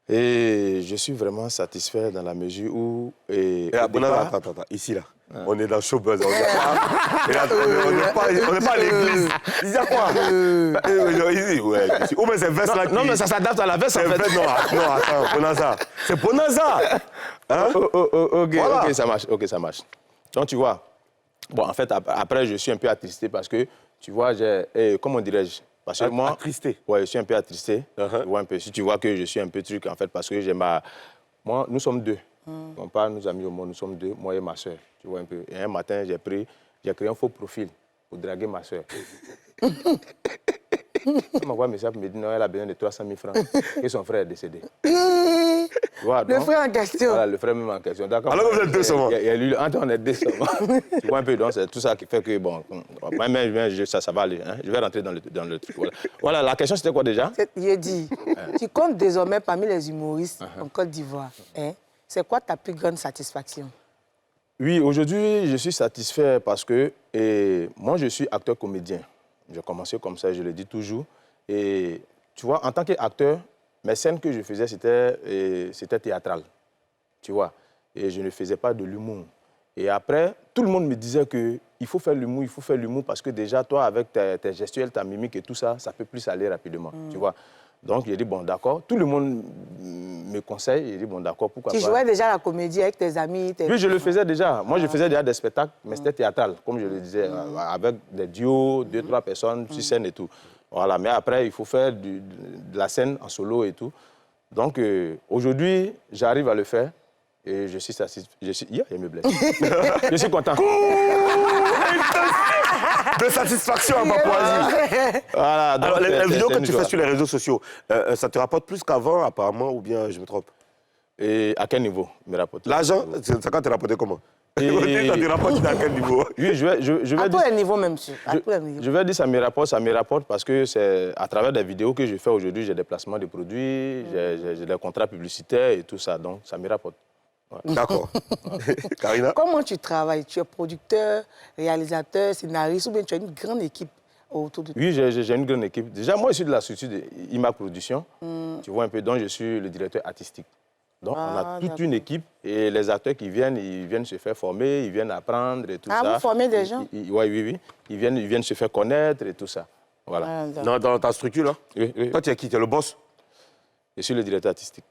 Et je suis vraiment satisfait dans la mesure où... Attends, ici là. On est dans Showbuzz, on n'est pas à l'église. Il y a quoi Ou mais c'est veste là. Non, mais ça s'adapte à la veste en fait. Non, attends, Bonaza. C'est Bonaza. Hein? Ok, ça marche. Ok, ça marche. Donc tu vois, bon, en fait, après, je suis un peu attristé parce que, tu vois, comment dirais-je? Parce que moi... Attristé? Ouais, je suis un peu attristé. Tu vois un peu, si tu vois que je suis un peu truc, en fait, parce que j'ai ma... Moi, nous sommes deux. On parle, nous amis au monde, nous sommes deux, moi et ma soeur. Tu vois un peu. Et un matin, j'ai créé un faux profil pour draguer ma soeur. Elle m'envoie un message pour me dire non, elle a besoin de 300 000 francs et son frère est décédé. Vois, le frère en question. Voilà, le frère même en question. Alors vous êtes deux seulement. On est deux seulement. Tu vois un peu, donc c'est tout ça qui fait que, bon, moi-même, ça va aller. Hein. Je vais rentrer dans le truc. Voilà, la question c'était quoi déjà? Il dit, tu comptes désormais parmi les humoristes en Côte d'Ivoire. Hein? C'est quoi ta plus grande satisfaction? Oui, aujourd'hui, je suis satisfait parce que moi, je suis acteur-comédien. J'ai commencé comme ça, je le dis toujours. Et tu vois, en tant qu'acteur, mes scènes que je faisais, c'était théâtral. Tu vois, et je ne faisais pas de l'humour. Et après, tout le monde me disait qu'il faut faire l'humour parce que déjà, toi, avec tes gestuels, ta mimique et tout ça, ça peut plus aller rapidement. Tu vois. Donc, j'ai dit, bon, d'accord. Tout le monde me conseille. J'ai dit, bon, d'accord, pourquoi pas. Tu jouais déjà la comédie avec tes amis? Oui, je le faisais déjà. Moi, je faisais déjà des spectacles, mais c'était théâtral, comme je le disais, avec des duos, 2-3 personnes, 6 scènes et tout. Voilà, mais après, il faut faire de la scène en solo et tout. Donc, aujourd'hui, j'arrive à le faire et je suis satisfait. Il me blesse. Je suis content. De satisfaction à Papouasie. Voilà, alors, les vidéos que tu fais sur les réseaux sociaux, ça te rapporte plus qu'avant, apparemment, ou bien je me trompe? Et à quel niveau me rapporte? L'argent, ça quand te rapporté comment? Ça te rapporte à quel niveau? Oui, je vais à tous les niveaux même, monsieur. Je vais dire ça me rapporte parce que c'est à travers des vidéos que je fais aujourd'hui, j'ai des placements de produits, j'ai des contrats publicitaires et tout ça, donc ça me rapporte. Ouais. D'accord. Karina? Comment tu travailles? Tu es producteur, réalisateur, scénariste ou bien tu as une grande équipe autour de toi? Oui, j'ai une grande équipe. Déjà, moi, je suis de la structure de IMA Production. Tu vois un peu, donc je suis le directeur artistique. Donc, on a toute une équipe et les acteurs qui viennent, ils viennent se faire former, ils viennent apprendre et tout ça. Ah, vous formez des gens? Oui. Ils viennent se faire connaître et tout ça. Voilà. Dans ta structure, là? Oui. Toi, tu es qui? Tu es le boss? Je suis le directeur artistique.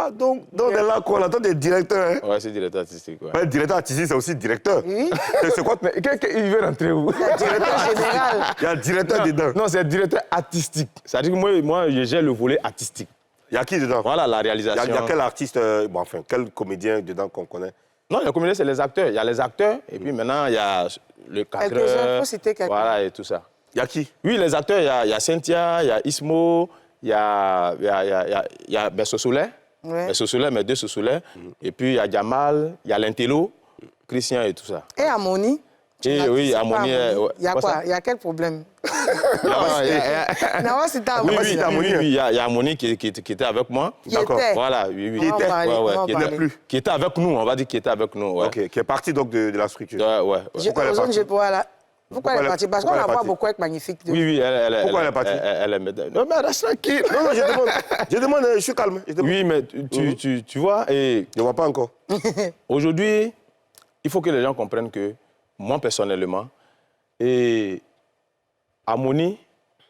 Ah, donc là, quoi, là, toi, tu es directeur, hein? Oui, c'est directeur artistique, ouais. Mais directeur artistique, c'est aussi directeur. Oui. C'est quoi? Il veut rentrer où? Le directeur général. Il y a un directeur dedans. Non, c'est directeur artistique. C'est-à-dire que moi, je gère le volet artistique. Il y a qui dedans? Voilà, la réalisation. Il y a quel artiste, quel comédien dedans qu'on connaît? Non, les comédiens, c'est les acteurs. Il y a les acteurs, et puis maintenant, il y a le cadreur. Voilà, et tout ça. Il y a qui? Oui, les acteurs, il y a Cynthia, il y a Ismo, il y a Sosolais. Ouais. Mes deux Sosolais. Et puis, il y a Jamal, il y a Lintello, Christian et tout ça. Et Harmonie? Oui, Harmonie. Il y a quoi? Il y a quel problème? Oui, il y a Harmonie qui était avec moi. D'accord. Voilà, oui. Qui était avec nous, on va dire qu'il était avec nous. Ouais. Ok, qui est parti donc de la structure. Ouais. Pourquoi elle est partie? Parce qu'on la voit beaucoup avec Magnifique. Oui, pourquoi elle est partie? Non, mais reste tranquille. Non, je demande, je suis calme. Oui, mais tu vois, et... Je ne vois pas encore. Aujourd'hui, il faut que les gens comprennent que moi, personnellement, et Harmonie,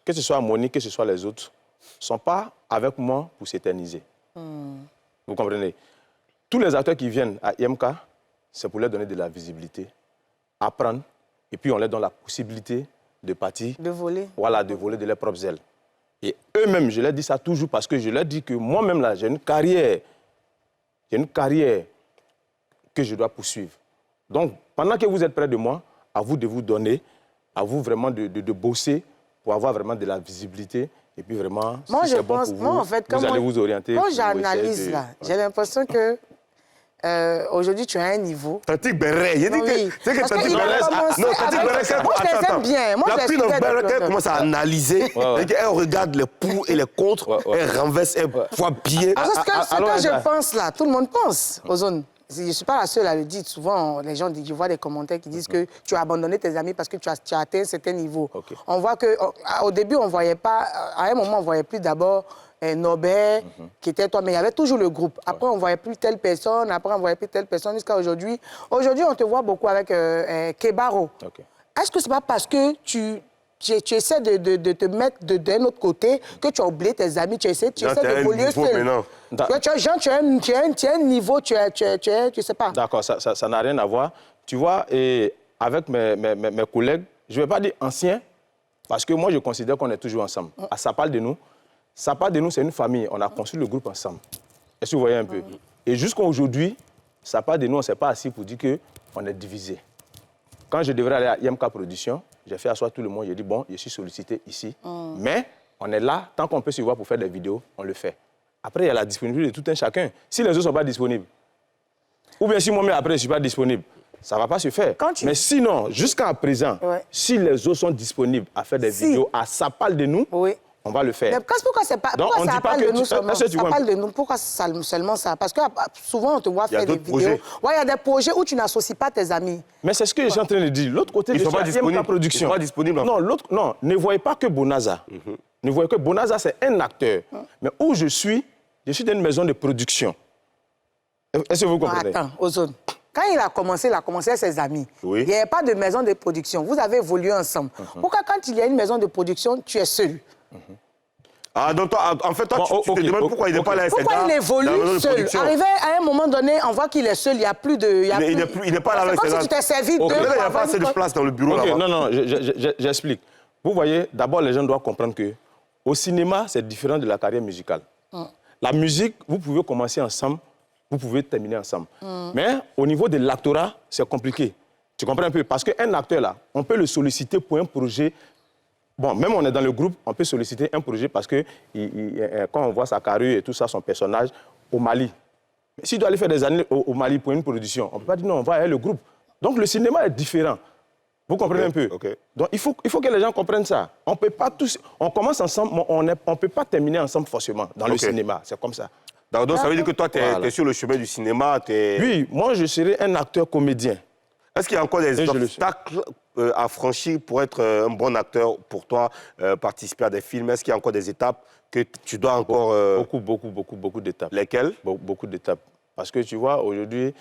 que ce soit Harmonie, que ce soit les autres, ne sont pas avec moi pour s'éterniser. Vous comprenez? Tous les acteurs qui viennent à IMK, c'est pour leur donner de la visibilité, apprendre, et puis on leur donne la possibilité de partir. De voler. Voilà, de voler de leurs propres ailes. Et eux-mêmes, je leur dis ça toujours parce que je leur dis que moi-même, là, j'ai une carrière que je dois poursuivre. Donc, pendant que vous êtes près de moi, à vous de vous donner, à vous vraiment de bosser pour avoir vraiment de la visibilité. Et puis vraiment, moi, si c'est bon pour vous, en fait, vous allez vous orienter. Quand j'analyse là, j'ai l'impression que aujourd'hui, tu as un niveau. Tatik Béret, il dit que... C'est que Tatik Béret... Non, Tatik Béret... Moi, je les aime bien. Moi, la pluie dans elle commence à analyser. Elle regarde les pour et les contre. Elle renverse, elle voit bien. Ce que je pense là, tout le monde pense aux zones. je ne suis pas la seule à le dire. Souvent, les gens disent, je vois des commentaires qui disent que tu as abandonné tes amis parce que tu as atteint un certain niveau. On voit qu'au début, on ne voyait pas, à un moment, on ne voyait plus d'abord Norbert, qui était toi, mais il y avait toujours le groupe. Après, on ne voyait plus telle personne, après, on ne voyait plus telle personne, jusqu'à aujourd'hui. Aujourd'hui, on te voit beaucoup avec Kebaro. Est-ce que ce n'est pas parce que tu essaies de te mettre d'un autre côté que tu as oublié tes amis, tu essaies d'évoluer seul? Tu as un niveau, tu sais pas. D'accord, ça n'a rien à voir. Tu vois, et avec mes collègues, je ne vais pas dire anciens, parce que moi, je considère qu'on est toujours ensemble. Ça parle de nous. Ça parle de nous, c'est une famille. On a construit le groupe ensemble. Est-ce que vous voyez un peu? Et jusqu'à aujourd'hui, ça parle de nous, on ne s'est pas assis pour dire qu'on est divisé. Quand je devrais aller à IMK Production, j'ai fait asseoir tout le monde, j'ai dit, bon, je suis sollicité ici, mais on est là, tant qu'on peut se voir pour faire des vidéos, on le fait. Après, il y a la disponibilité de tout un chacun. Si les autres ne sont pas disponibles, ou bien si moi-même après je ne suis pas disponible, ça ne va pas se faire. Mais sinon, jusqu'à présent, si les autres sont disponibles à faire des vidéos, ça parle de nous, on va le faire. Mais pourquoi ça parle de nous seulement? Ça parle de nous. Pourquoi seulement ça? Parce que souvent, on te voit faire des vidéos. Il y a des projets où tu n'associes pas tes amis. Mais c'est ce que je suis en train de dire. L'autre côté, ils ne sont pas disponibles. Production. Ils sont pas disponibles. Non, ne voyez pas que Bonaza. Ne voyez que Bonaza, c'est un acteur. Mais où je suis dans une maison de production. Est-ce que vous comprenez? Attends, Ozone. Quand il a commencé avec ses amis, il n'y avait pas de maison de production. Vous avez évolué ensemble. Pourquoi quand il y a une maison de production, tu es seul? Ah, donc toi, en fait, toi, tu te demandes pourquoi il n'est pas là. Pourquoi il évolue seul? Arrivé à un moment donné, on voit qu'il est seul, il n'y a plus de... Il n'est pas là avec ses amis. C'est comme si tu t'es servi de... Il n'y a pas assez de place dans le bureau là-bas. Non, j'explique. Vous voyez, d'abord, les gens doivent comprendre qu'au cinéma, c'est différent de la carrière musicale. La musique, vous pouvez commencer ensemble, vous pouvez terminer ensemble. Mais au niveau de l'actorat, c'est compliqué. Tu comprends un peu? Parce qu'un acteur, là, on peut le solliciter pour un projet. Bon, même on est dans le groupe, on peut solliciter un projet parce que quand on voit sa carrure et tout ça, son personnage, au Mali. S'il doit aller faire des années au Mali pour une production, on ne peut pas dire non, on va aller le groupe. Donc le cinéma est différent. Vous comprenez un peu? Donc il faut que les gens comprennent ça. On peut pas tous... On commence ensemble, mais on ne peut pas terminer ensemble forcément dans le cinéma. C'est comme ça. Donc ça veut dire que toi, tu es sur le chemin du cinéma. Oui, moi je serai un acteur comédien. Est-ce qu'il y a encore des obstacles à franchir pour être un bon acteur pour toi, participer à des films? Est-ce qu'il y a encore des étapes que tu dois encore... Beaucoup d'étapes. Lesquelles? Beaucoup d'étapes. Parce que tu vois, aujourd'hui,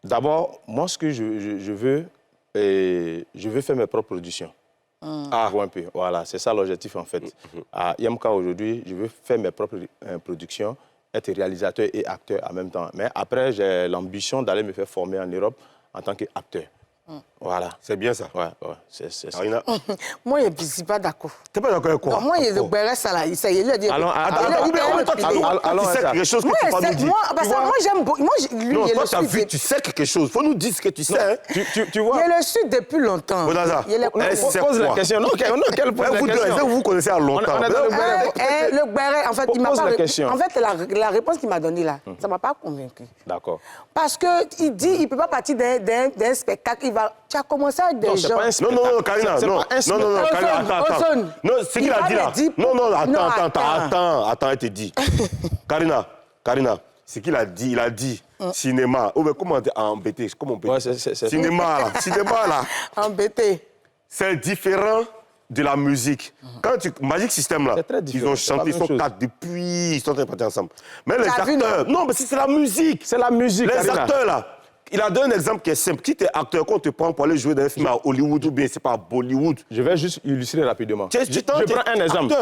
d'abord, moi, ce que je veux faire mes propres productions. Un peu. Voilà, c'est ça l'objectif en fait. À IMK aujourd'hui, je veux faire mes propres productions, être réalisateur et acteur en même temps. Mais après, j'ai l'ambition d'aller me faire former en Europe en tant qu'acteur. Voilà. C'est bien ça. Ouais, c'est ça. Moi, je ne suis pas d'accord. Tu n'es pas d'accord avec quoi? Moi, il est ça là. Il lui a dit... Alors, tu sais quelque chose que tu peux nous dire. Parce que moi, j'aime beaucoup. Non, toi, tu as vu, tu sais quelque chose. Il faut nous dire ce que tu sais. Tu vois? Il le su depuis longtemps. Bonaza, pose la question. Non, quelle pose la question? Vous connaissez à longtemps. Le Béret, en fait, il m'a pas... question. En fait, la réponse qu'il m'a donnée là, ça ne m'a pas convaincu. D'accord. Parce qu'il dit qu'il ne peut pas partir d'un spectacle. Tu as commencé avec des gens... Non, Karina, non, Karina, attends. Non, ce qu'il a dit là... Non, attends, elle te dit. Karina, ce qu'il a dit, il a dit cinéma. Oh, mais comment on dit embêté? Comment on peut dire? Cinéma, là. Embêté. C'est différent de la musique. Quand Magic System, là, ils ont chanté, ils sont quatre depuis, ils sont en train de partir ensemble. Mais les acteurs... Non, mais c'est la musique. C'est la musique, les acteurs, là. Il a donné un exemple qui est simple. Qui est acteur qu'on te prend pour aller jouer dans un film à Hollywood ou bien c'est pas à Bollywood? Je vais juste illustrer rapidement. Je prends un exemple.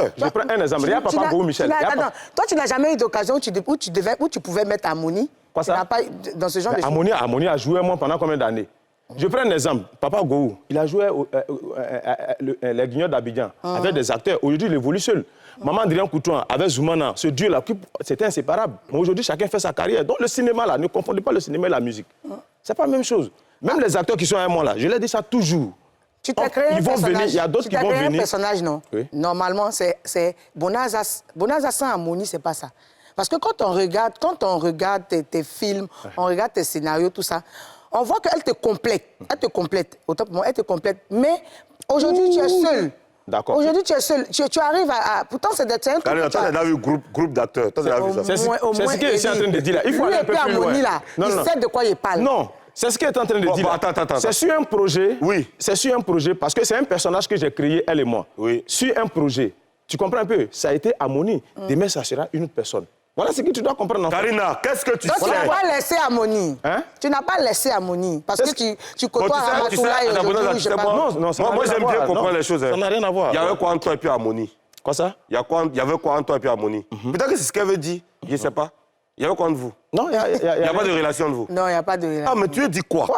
Regarde Papa Gou Michel. Attends, toi, tu n'as jamais eu d'occasion où tu pouvais mettre Harmonie? Quoi ça? Pas dans ce genre de choses. Harmonie a joué moi pendant combien d'années? Je prends un exemple. Papa Gou, il a joué les Guignol d'Abidjan avec des acteurs. Aujourd'hui, il évolue seul. Maman Adrien Coutouan avec Zoumana, ce duo-là, c'était inséparable. Mais aujourd'hui, chacun fait sa carrière. Donc le cinéma, là, ne confondez pas le cinéma et la musique. C'est pas la même chose. Même les acteurs qui sont avec moi, là, je leur dis ça toujours. Tu t'es créé un personnage. Il y a d'autres qui vont venir. Un personnage, non? Oui. Normalement, c'est Bonaza sans Harmonie, c'est pas ça. Parce que quand on regarde tes films, on regarde tes scénarios, tout ça, on voit qu'elle te complète. Elle te complète. Autant pour moi, elle te complète. Mais aujourd'hui, tu es seul. D'accord. Aujourd'hui, tu es seul. Tu arrives à... Pourtant, c'est un truc... Toi, tu as vu groupe d'acteurs. Toi, tu as vu ça. C'est ce qu'il est en train de dire là. Il faut aller un peu plus loin. Il sait de quoi il parle. Non. C'est ce qu'il est en train de dire. Attends. C'est sur un projet. Oui. C'est sur un projet parce que c'est un personnage que j'ai créé, elle et moi. Oui. Sur un projet. Tu comprends un peu? Ça a été Harmonie. Demain, ça sera une autre personne. Voilà ce que tu dois comprendre. Karina, qu'est-ce que tu sais? Tu n'as pas laissé Harmonie. Hein? Tu n'as pas laissé Harmonie. Parce que tu côtoies Ramatoulaye et aujourd'hui, je sais pas. Non, moi j'aime bien comprendre les choses. Ça n'a rien à voir. Il y avait quoi entre toi et puis Harmonie? Quoi ça? Il y avait quoi entre toi et puis Harmonie? Peut-être que c'est ce qu'elle veut dire. Je ne sais pas. Il y avait quoi entre vous? Non, il n'y a pas de relation entre vous. Non, il n'y a pas de relation. Ah, mais tu as dit quoi?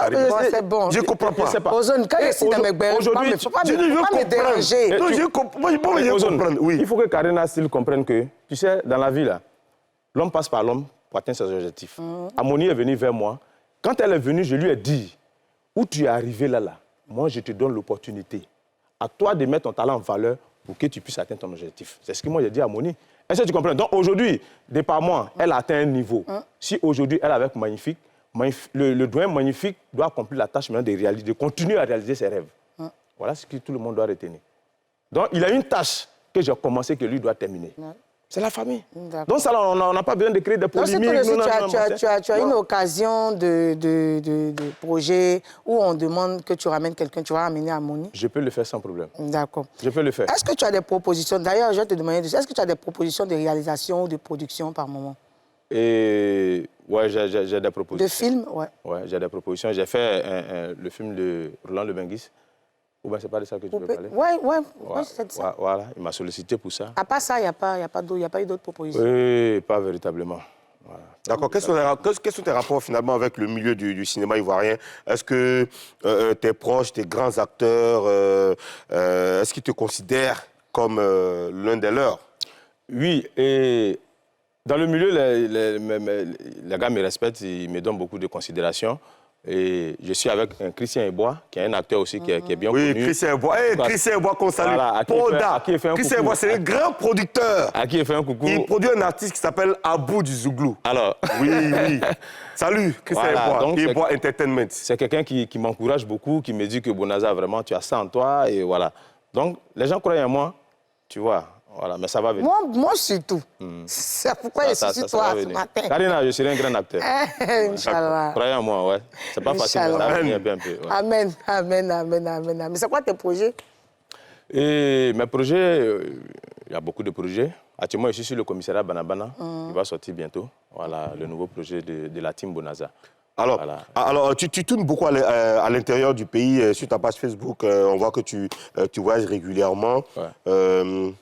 C'est bon. Je ne comprends pas. Ozone, quand je suis dans mes bains, aujourd'hui, il ne faut pas me déranger. Non, je comprends. Oui. Il faut que Karina Steele comprenne que, tu sais, dans la vie, là, l'homme passe par l'homme pour atteindre ses objectifs. Harmonie est venue vers moi. Quand elle est venue, je lui ai dit, où tu es arrivé là, moi, je te donne l'opportunité. À toi de mettre ton talent en valeur pour que tu puisses atteindre ton objectif. C'est ce que moi, j'ai dit à Harmonie. Est-ce que tu comprends? Donc aujourd'hui, de par moi, elle a atteint un niveau. Si aujourd'hui, elle est avec Magnifique, le doyen Magnifique doit accomplir la tâche maintenant de continuer à réaliser ses rêves. Voilà ce que tout le monde doit retenir. Donc il a une tâche que j'ai commencé, que lui doit terminer. C'est la famille. Donc ça, on n'a pas besoin de créer des polémiques. Tu as une occasion de projet où on demande que tu ramènes quelqu'un, tu vas ramener Harmonie? Je peux le faire sans problème. D'accord. Je peux le faire. Est-ce que tu as des propositions? D'ailleurs, je vais te demander, est-ce que tu as des propositions de réalisation ou de production par moment? Oui, j'ai des propositions. De films? Ouais, j'ai des propositions. J'ai fait le film de Roland Le Benguis. Ou bien c'est pas de ça que tu veux parler? Oui, c'est ça. Voilà, il m'a sollicité pour ça. À part ça, il n'y a pas eu d'autres propositions? Oui, pas véritablement. Voilà. D'accord. Quels sont tes rapports finalement avec le milieu du cinéma ivoirien? Est-ce que tes proches, tes grands acteurs, est-ce qu'ils te considèrent comme l'un des leurs? Oui, et dans le milieu, les gars me respectent, ils me donnent beaucoup de considération. Et je suis avec un Christian Ebois, qui est un acteur aussi qui est bien connu. Oui, Christian Ebois. Christian Ebois qu'on salue. Voilà, Christian Ebois, c'est un grand producteur. À qui il fait un coucou. Il produit un artiste qui s'appelle Abou du Zouglou. Alors. Oui. Salut, Christian Ebois. Ebois Entertainment. C'est quelqu'un qui m'encourage beaucoup, qui me dit que Bonaza, vraiment, tu as ça en toi. Et voilà. Donc, les gens croient en moi, tu vois. Voilà, mais ça va venir. Moi surtout. C'est pourquoi je suis sur toi ce matin. Karina, je serai un grand acteur. Inch'Allah. Croyez en moi, ouais. C'est pas facile, mais ça va venir un peu. Ouais. Amen. Mais c'est quoi tes projets? Et mes projets, il y a beaucoup de projets. Actuellement, je suis sur le commissariat Banabana, qui va sortir bientôt. Voilà, le nouveau projet de la team Bonaza. Alors, tu tournes beaucoup à l'intérieur du pays. Sur ta page Facebook, on voit que tu voyages régulièrement. Ouais.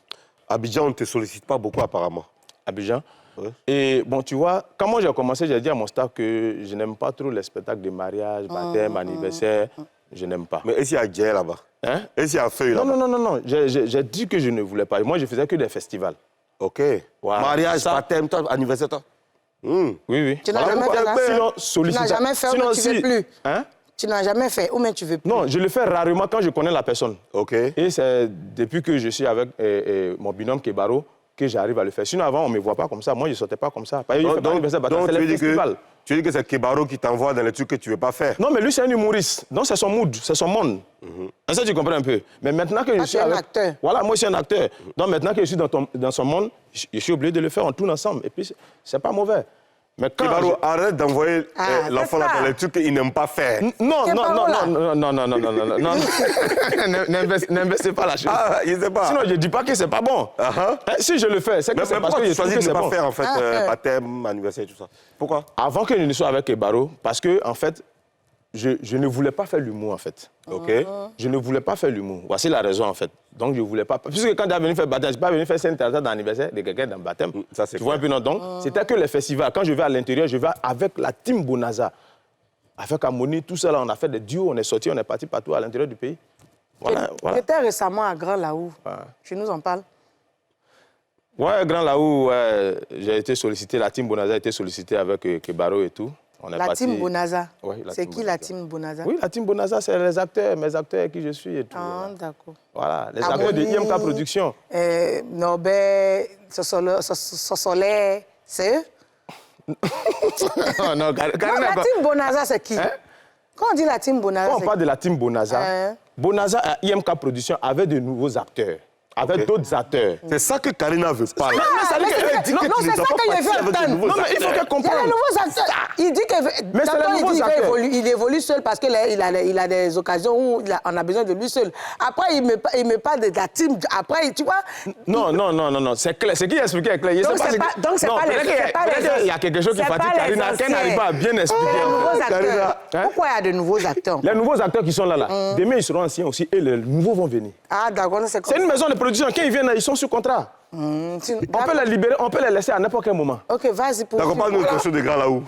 Abidjan, on ne te sollicite pas beaucoup apparemment. Abidjan. Ouais. Et bon, tu vois, quand moi j'ai commencé, j'ai dit à mon staff que je n'aime pas trop les spectacles de mariage, baptême, anniversaire. Je n'aime pas. Mais est-ce qu'il y a Djé là-bas? Hein? Est-ce qu'il y a Feuille là-bas? Non. J'ai dit que je ne voulais pas. Moi, je faisais que des festivals. OK. Voilà. Mariage, baptême, anniversaire, toi? Oui. Tu n'as jamais fait là? Tu n'as jamais fait ou bien tu ne veux plus? Hein? Tu n'as jamais fait ou bien tu veux plus? Non, je le fais rarement quand je connais la personne. OK. Et c'est depuis que je suis avec mon binôme Kebaro que j'arrive à le faire. Sinon, avant, on ne me voit pas comme ça. Moi, je ne sortais pas comme ça. Donc tu dis que c'est Kebaro qui t'envoie dans les trucs que tu ne veux pas faire? Non, mais lui, c'est un humoriste. Donc, c'est son mood, c'est son monde. Ça, tu comprends un peu. Mais maintenant que je suis avec... un acteur. Voilà, moi, je suis un acteur. Donc, maintenant que je suis dans son monde, je suis obligé de le faire. On tourne ensemble. Et puis, c'est pas mauvais. Mais Kebaro, arrête d'envoyer l'enfant dans les trucs qu'il n'aime pas faire. Non. N'investissez pas la chose. Ah, il ne sait pas. Sinon, je ne dis pas que c'est pas bon. Si je le fais, c'est que c'est parce que je trouve que c'est bon. Pourquoi tu choisis de ne pas faire, en fait, baptême, anniversaire, tout ça? Pourquoi? Avant que je ne sois avec Kebaro, parce que, en fait, je ne voulais pas faire l'humour, en fait. OK. Je ne voulais pas faire l'humour. Voici la raison, en fait. Donc, je ne voulais pas... Puisque quand tu es venu faire baptême, je ne suis pas venu faire scène théâtrale d'anniversaire de quelqu'un dans baptême. Ça, c'est tu vois un peu, non? Donc, c'était que les festivals. Quand je vais à l'intérieur, je vais avec la team Bonaza. Avec Harmonie, tout ça, là, on a fait des duos, on est sortis, on est parti partout à l'intérieur du pays. Voilà. Tu étais récemment à Grand Laou. Tu nous en parles? Ouais, Grand Laou, j'ai été sollicité, la team Bonaza a été sollicitée avec Kebaro et tout. La team Bonaza? Oui, c'est qui la team Bonaza? Oui, la team Bonaza, c'est les acteurs, mes acteurs avec qui je suis et tout. Ah, d'accord. Voilà, les acteurs de IMK Production. Norbert, Sosolé, c'est eux? Non, la team Bonaza, c'est qui? Quand on dit la team Bonaza, quand on parle de la team Bonaza, Bonaza à IMK Production avait de nouveaux acteurs. Avec d'autres acteurs. C'est ça que Karina veut pas. Non, c'est ça que je veux entendre. Non, mais il faut qu'elle comprenne. Il y a les nouveaux acteurs. Il dit qu'il évolue seul parce qu'il a des occasions où on a besoin de lui seul. Après, il me parle de la team. Après, tu vois... Non. C'est clair. Ce qu'il a expliqué est clair. Donc, c'est pas les... Il y a quelque chose qui fatigue Karina, qu'elle n'arrive pas à bien expliquer. Pourquoi il y a de nouveaux acteurs? Les nouveaux acteurs qui sont là. Demain, ils seront anciens aussi et les nouveaux vont venir. Ah, d'accord, c'est comme ça. C'est une maison de production. Quand ils viennent, ils sont sur contrat. On peut les libérer, on peut les laisser à n'importe quel moment. Ok, vas-y pour... D'accord, parle-nous du show de Grand Laou.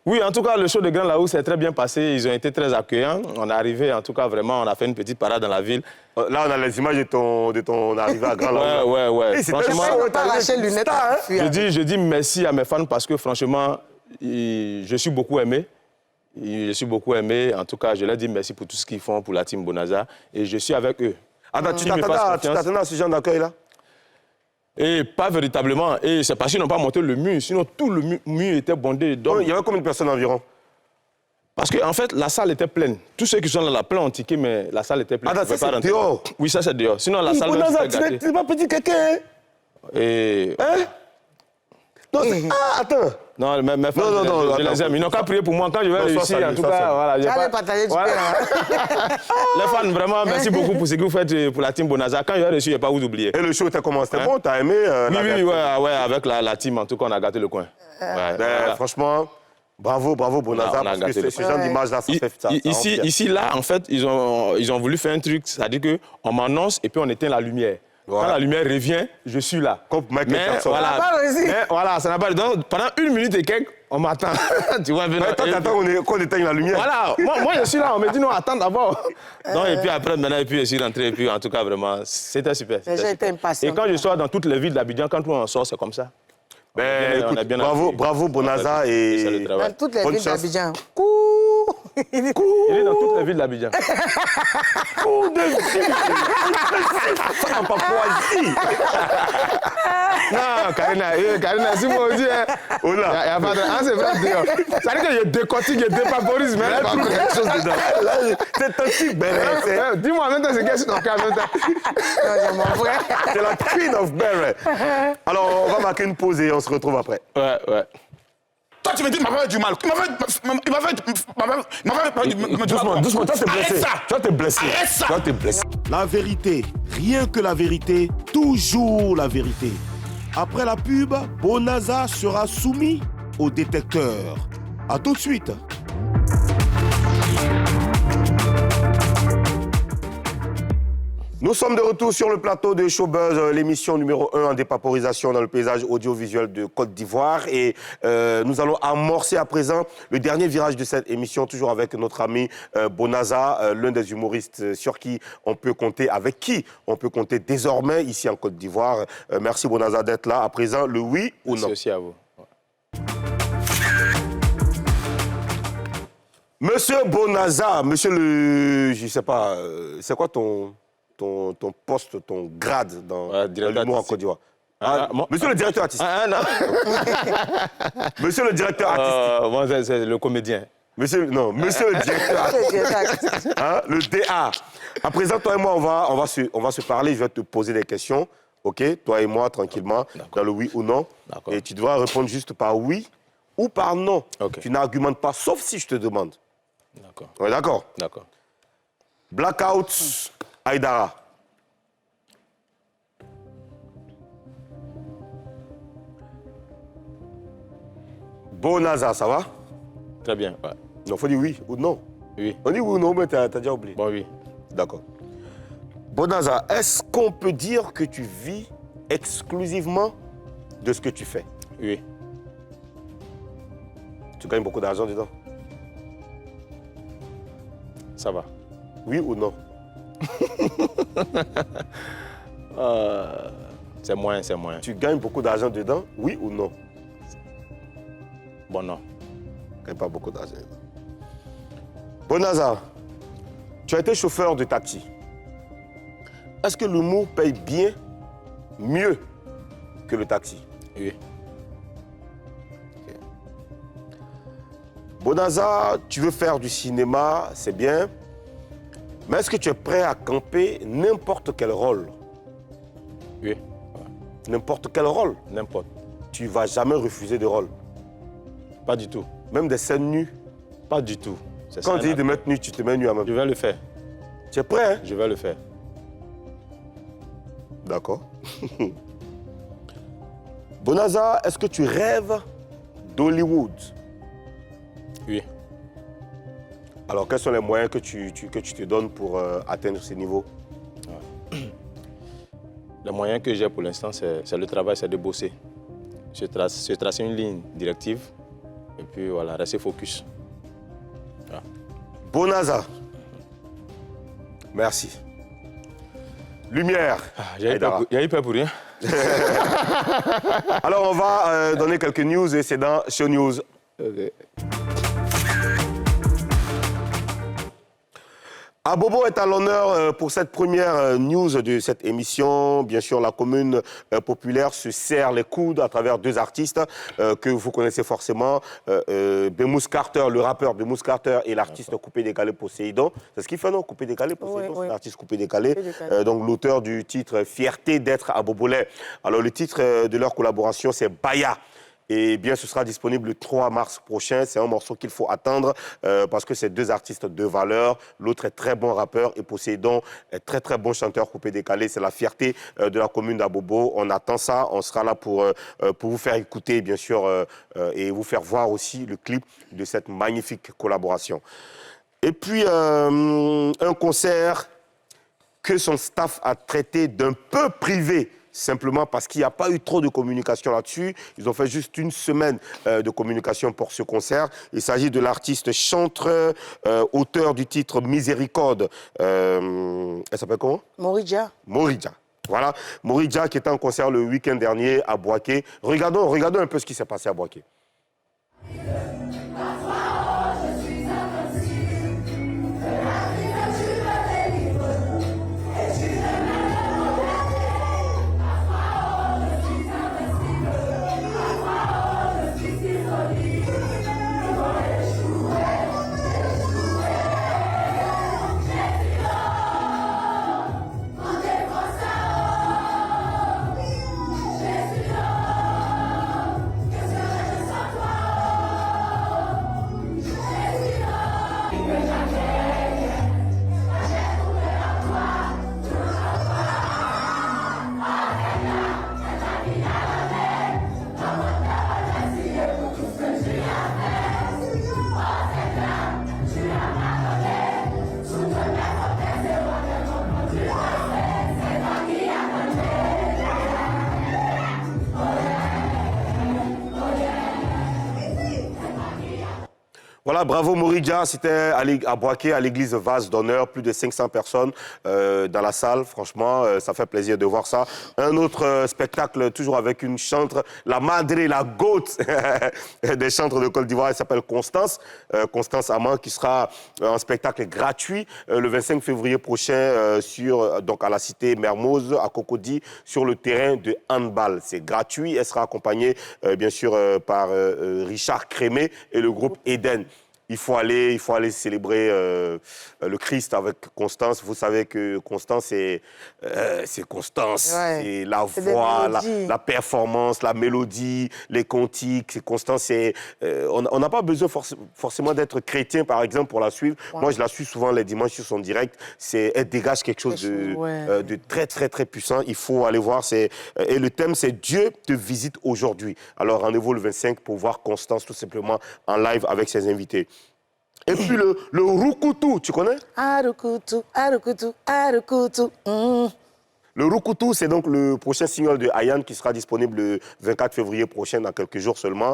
Oui, en tout cas, le show de Grand Laou s'est très bien passé. Ils ont été très accueillants. On est arrivé, en tout cas, vraiment, on a fait une petite parade dans la ville. Là, on a les images de ton arrivée à Grand Laou. Ouais. Franchement, je dis merci à mes fans parce que, franchement, je suis beaucoup aimé. En tout cas, je leur dis merci pour tout ce qu'ils font pour la team Bonaza. Et je suis avec eux. Attends, tu t'attendais à ce genre d'accueil-là? Et pas véritablement. Et c'est parce qu'ils n'ont pas monté le mur. Sinon, tout le mur était bondé. Donc... Il y avait combien de personnes environ? Parce qu'en fait, la salle était pleine. Tous ceux qui sont là, plein ont ticket, mais la salle était pleine. Ah, ça, c'est dehors? Oui, ça, c'est dehors. Sinon, la salle était gâtée. Tu n'es pas petit quelqu'un, Et... Hein? Non, attends. Non, mes frères, je les aime. Ils n'ont qu'à prier pour moi quand je vais réussir. En tout cas, voilà. Les fans, vraiment, merci beaucoup pour ce que vous faites pour la team Bonaza. Quand je vais réussir, je ne vais pas vous oublier. Et le show, comment? C'était bon? T'as aimé? Oui, avec la team, en tout cas, on a gâté le coin. Franchement, bravo Bonaza, parce que ce genre d'image-là, ça fait ça. Ici, là, en fait, ils ont voulu faire un truc, c'est-à-dire qu'on m'annonce et puis on éteint la lumière. Quand la lumière revient, je suis là. Mais voilà, ça n'a pas... Donc, pendant 1 minute et quelques, on m'attend. Tu vois, t'attends qu'on éteigne la lumière. Voilà, moi je suis là, on me dit non, attends d'abord. Et puis après, maintenant, je suis rentré, et puis en tout cas, vraiment, c'était super. Et quand je sors dans toutes les villes d'Abidjan, quand on sort, c'est comme ça. Bravo Bonaza et... Dans toutes les villes d'Abidjan. Il est dans toutes les villes d'Abidjan. Coup de vie. En Papouasie. Non, Karina, si moi aussi, il n'y a pas de... c'est vrai, ça veut dire que je décortique, je dépaporise, mais pas quelque chose dedans. C'est un truc, dis-moi maintenant, c'est qu'est-ce que tu as C'est la Queen of Beret. Alors, on va marquer une pause et on se retrouve après. Ouais. Toi, tu me dis, il m'a fait du mal. Doucement, toi, t'es blessé. Toi, t'es blessé. La vérité, rien que la vérité, toujours la vérité. Après la pub, Bonaza sera soumis au détecteur. À tout de suite. Nous sommes de retour sur le plateau de Showbuzz, l'émission numéro 1 en dépaporisation dans le paysage audiovisuel de Côte d'Ivoire. Et nous allons amorcer à présent le dernier virage de cette émission, toujours avec notre ami Bonaza, l'un des humoristes sur qui on peut compter, avec qui on peut compter désormais ici en Côte d'Ivoire. Merci Bonaza d'être là. À présent, le oui ou non? Merci aussi à vous. Monsieur Bonaza, monsieur le... Je ne sais pas, c'est quoi ton poste, ton grade dans l'humour en Côte d'Ivoire? Monsieur le directeur artistique. Non. Monsieur le directeur artistique. Moi, c'est le comédien. Monsieur le directeur artistique. Le DA. À présent, toi et moi, on va se parler. Je vais te poser des questions. OK? Toi et moi, tranquillement, dans le oui ou non. Et tu devras répondre juste par oui ou par non. Okay. Tu n'argumentes pas, sauf si je te demande. D'accord. On est d'accord? D'accord. Blackout, Aïdara. Bonaza, ça va? Très bien, ouais. Non, faut dire oui ou non. Oui. On dit oui ou non, mais t'as déjà oublié. Bon, oui. D'accord. Bonaza, est-ce qu'on peut dire que tu vis exclusivement de ce que tu fais? Oui. Tu gagnes beaucoup d'argent dedans? Ça va. Oui ou non? C'est moins. Tu gagnes beaucoup d'argent dedans? Oui ou non? Bon, non. Tu ne gagnes pas beaucoup d'argent dedans. Bonaza, tu as été chauffeur de taxi. Est-ce que l'humour paye bien, mieux que le taxi? Oui. Okay. Bonaza, tu veux faire du cinéma, c'est bien. Mais est-ce que tu es prêt à camper n'importe quel rôle? Oui. N'importe quel rôle? N'importe. Tu ne vas jamais refuser de rôle? Pas du tout. Même des scènes nues? Pas du tout. Quand tu dis de mettre nu, tu te mets nu à même. Je vais le faire. Tu es prêt, hein? Je vais le faire. D'accord. Bonaza, est-ce que tu rêves d'Hollywood? Oui. Alors, quels sont les moyens que tu te donnes pour atteindre ces niveaux? Les moyens que j'ai pour l'instant, c'est le travail, c'est de bosser. Se tracer une ligne directive et puis voilà, rester focus. Voilà. Bonaza, merci. Lumière. J'ai eu peur pour rien. Alors, on va donner quelques news et c'est dans Show News. Okay. Abobo est à l'honneur pour cette première news de cette émission. Bien sûr, la commune populaire se serre les coudes à travers deux artistes que vous connaissez forcément. Bemous Carter, le rappeur Bemous Carter et l'artiste coupé-décalé Poséidon. C'est ce qu'il fait, non? Coupé-décalé Poséidon, c'est l'artiste coupé-décalé. Donc l'auteur du titre « Fierté d'être abobolais ». Alors le titre de leur collaboration, c'est « Baya ». Et bien, ce sera disponible le 3 mars prochain. C'est un morceau qu'il faut attendre parce que c'est deux artistes de valeur. L'autre est très bon rappeur et Poséidon est très bon chanteur coupé-décalé. C'est la fierté de la commune d'Abobo. On attend ça. On sera là pour vous faire écouter, bien sûr, et vous faire voir aussi le clip de cette magnifique collaboration. Et puis, un concert que son staff a traité d'un peu privé, simplement parce qu'il n'y a pas eu trop de communication là-dessus. Ils ont fait juste une semaine de communication pour ce concert. Il s'agit de l'artiste chanteur, auteur du titre Miséricorde. Elle s'appelle comment? Moridja. Moridja. Voilà, Moridja qui était en concert le week-end dernier à Boaké. Regardons un peu ce qui s'est passé à Boaké. Voilà, bravo Moridja, c'était à Boaké, à l'église Vase d'Honneur, plus de 500 personnes dans la salle. Franchement, ça fait plaisir de voir ça. Un autre spectacle, toujours avec une chantre, la madre, la goat des chantres de Côte d'Ivoire, elle s'appelle Constance. Constance Amand, qui sera en spectacle gratuit le 25 février prochain donc à la cité Mermoz, à Cocody, sur le terrain de handball. C'est gratuit, elle sera accompagnée bien sûr par Richard Crémé et le groupe Eden. Il faut aller célébrer le Christ avec Constance. Vous savez que Constance, c'est Constance. Ouais. C'est la voix, la performance, la mélodie, les cantiques. Constance, on n'a pas besoin forcément d'être chrétien, par exemple, pour la suivre. Ouais. Moi, je la suis souvent les dimanches sur son direct. Elle dégage quelque chose de très puissant. Il faut aller voir. Et le thème, c'est « Dieu te visite aujourd'hui ». Alors, rendez-vous le 25 pour voir Constance, tout simplement, en live avec ses invités. Et puis le Rukutu, tu connais? Rukutu, Rukutu, Rukutu. Le Rukutu, c'est donc le prochain single de Ayane qui sera disponible le 24 février prochain, dans quelques jours seulement.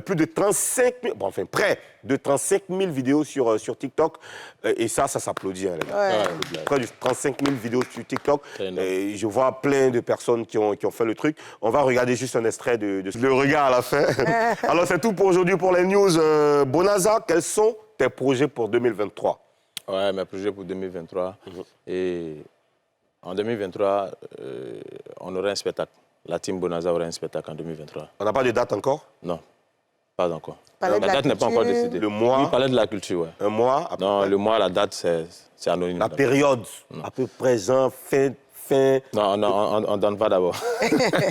Plus de 35 000, près de 35 000 vidéos sur TikTok. Et ça s'applaudit, hein, les gars. Ouais. Près de 35 000 vidéos sur TikTok. Et je vois plein de personnes qui ont fait le truc. On va regarder juste un extrait de le regard à la fin. Alors, c'est tout pour aujourd'hui pour les news. Bonaza, quels sont tes projets pour 2023? Ouais, mes projets pour 2023. Et en 2023, on aura un spectacle. La team Bonaza aura un spectacle en 2023. On n'a pas de date encore? Non. Pas encore. La date n'est pas encore décidée. Le mois. Oui, palais de la culture, ouais. Un mois après. Non, le mois, la date, c'est anonyme. La période, à peu près, fin. Non, on ne donne pas d'abord.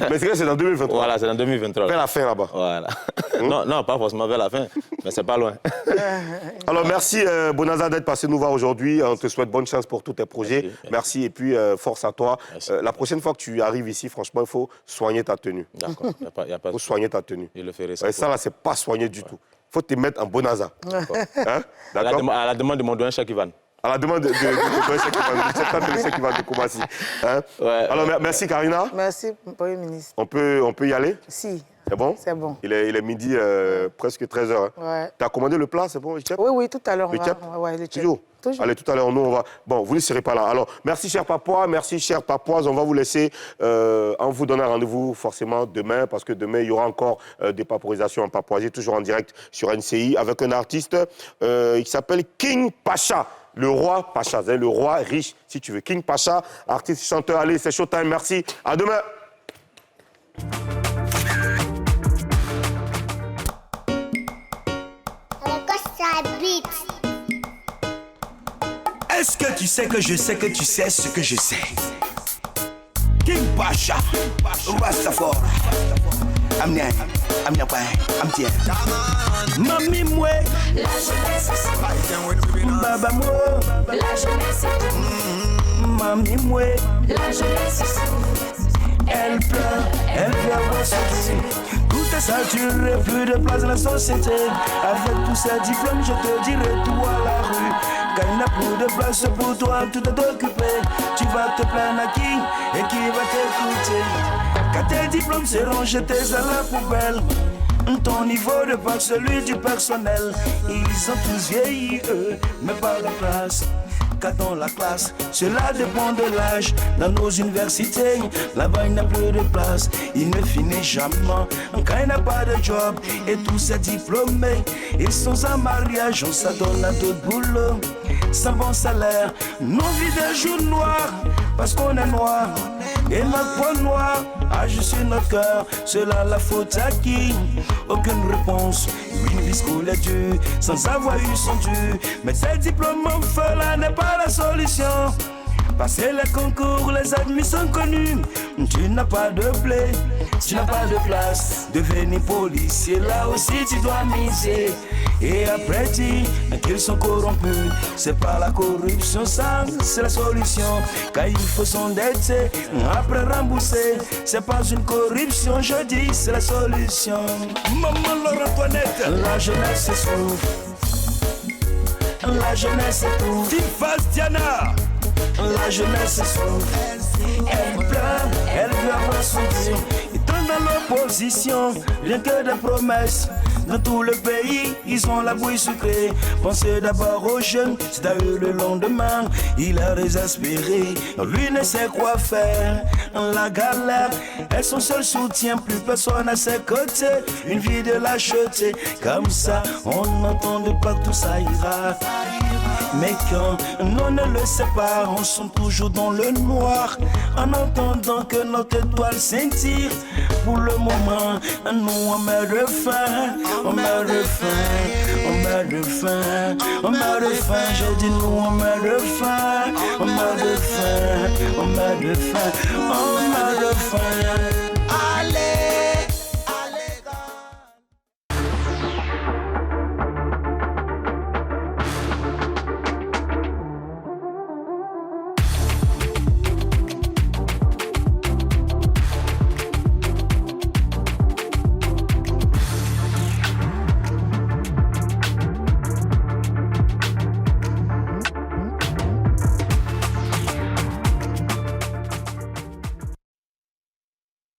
Mais c'est dans 2023. Voilà, c'est dans 2023. Vers la fin là-bas. Voilà. Non, pas forcément vers la fin, mais c'est pas loin. Alors, merci Bonaza d'être passé nous voir aujourd'hui. On te souhaite bonne chance pour tous tes projets. Merci et puis force à toi. La prochaine fois que tu arrives ici, franchement, il faut soigner ta tenue. D'accord, il faut soigner ta tenue. Je le ferai. Ça là, c'est pas soigné du tout. Il faut te mettre en Bonaza. Hein? À la demande de mon doyen Cheikh Ivan. À la demande de Cheikh Ivan de Koumassi. Hein? Ouais, alors, merci Karina. Merci, Premier ministre. On peut y aller? Si. C'est bon? C'est bon. Il est midi, presque 13h. Hein. Ouais. Tu as commandé le plat, c'est bon? Oui, tout à l'heure. Le Toujours? Allez, tout à l'heure, nous, on va... Bon, vous ne serez pas là. Alors, merci, chers Papois, merci, chers Papoises. On va vous laisser en vous donnant rendez-vous forcément demain, parce que demain, il y aura encore des paporisations en Papouasie, toujours en direct sur NCI, avec un artiste qui s'appelle King Pacha. Le roi Pacha, le roi riche, si tu veux. King Pacha, artiste, chanteur. Allez, c'est showtime, merci. À demain. Est-ce que tu sais que je sais que tu sais ce que je sais? King Pacha, Rastafari, Amnia, Amtia. Mami moué, la jeunesse, Baba moué, la jeunesse, Mami moué, la jeunesse, elle pleure, elle veut avoir son tour. Tout est saturé, plus de place dans la société. Avec tous ces diplômes, je te dirai tout à la rue. Quand il n'y a plus de place pour toi, tout est occupé. Tu vas te plaindre à qui et qui va t'écouter? Quand tes diplômes seront jetés à la poubelle, ton niveau de pas celui du personnel. Ils ont tous vieilli, eux, mais pas la place. Car dans la classe, cela dépend de l'âge. Dans nos universités, là-bas il n'y a plus de place. Il ne finit jamais quand il n'a pas de job. Et tous ces diplômés, ils sont en mariage, on s'adonne à d'autres boulots. Sans bon salaire, nos vies de jour noirs, parce qu'on est noir. Et notre peau noire a juste notre cœur. Cela la faute à qui? Aucune réponse. Une vie scolaire dure, sans avoir eu son dû. Mais ces diplômes en feu là n'est pas la solution. Passer les concours, les admis sont connus. Tu n'as pas de blé, tu n'as pas de place. Devenir policier, là aussi tu dois miser. Et après dit qu'ils sont corrompus. C'est pas la corruption, ça c'est la solution. Car il faut s'endetter, après rembourser. C'est pas une corruption, je dis c'est la solution. Maman Laure-Antoinette, la jeunesse souffre. La jeunesse est tout. Tifas Diana, la jeunesse souffre. Elle pleure, elle veut avoir son tour. Et dans l'opposition, rien que des promesses. Dans tout le pays, ils ont la bouille sucrée. Pensez d'abord aux jeunes, c'est à eux le lendemain. Il a désespéré, lui ne sait quoi faire. La galère est son seul soutien, plus personne à ses côtés. Une vie de lâcheté, comme ça, on n'entend pas que tout ça ira. Mais quand on ne le sait pas, on sommes toujours dans le noir. En entendant que notre étoile scintille. Pour le moment, nous on meurt de faim. On meurt de faim, on meurt de faim, on meurt de faim. Je dis nous on meurt de faim. On meurt de faim, on meurt de faim, on meurt de faim.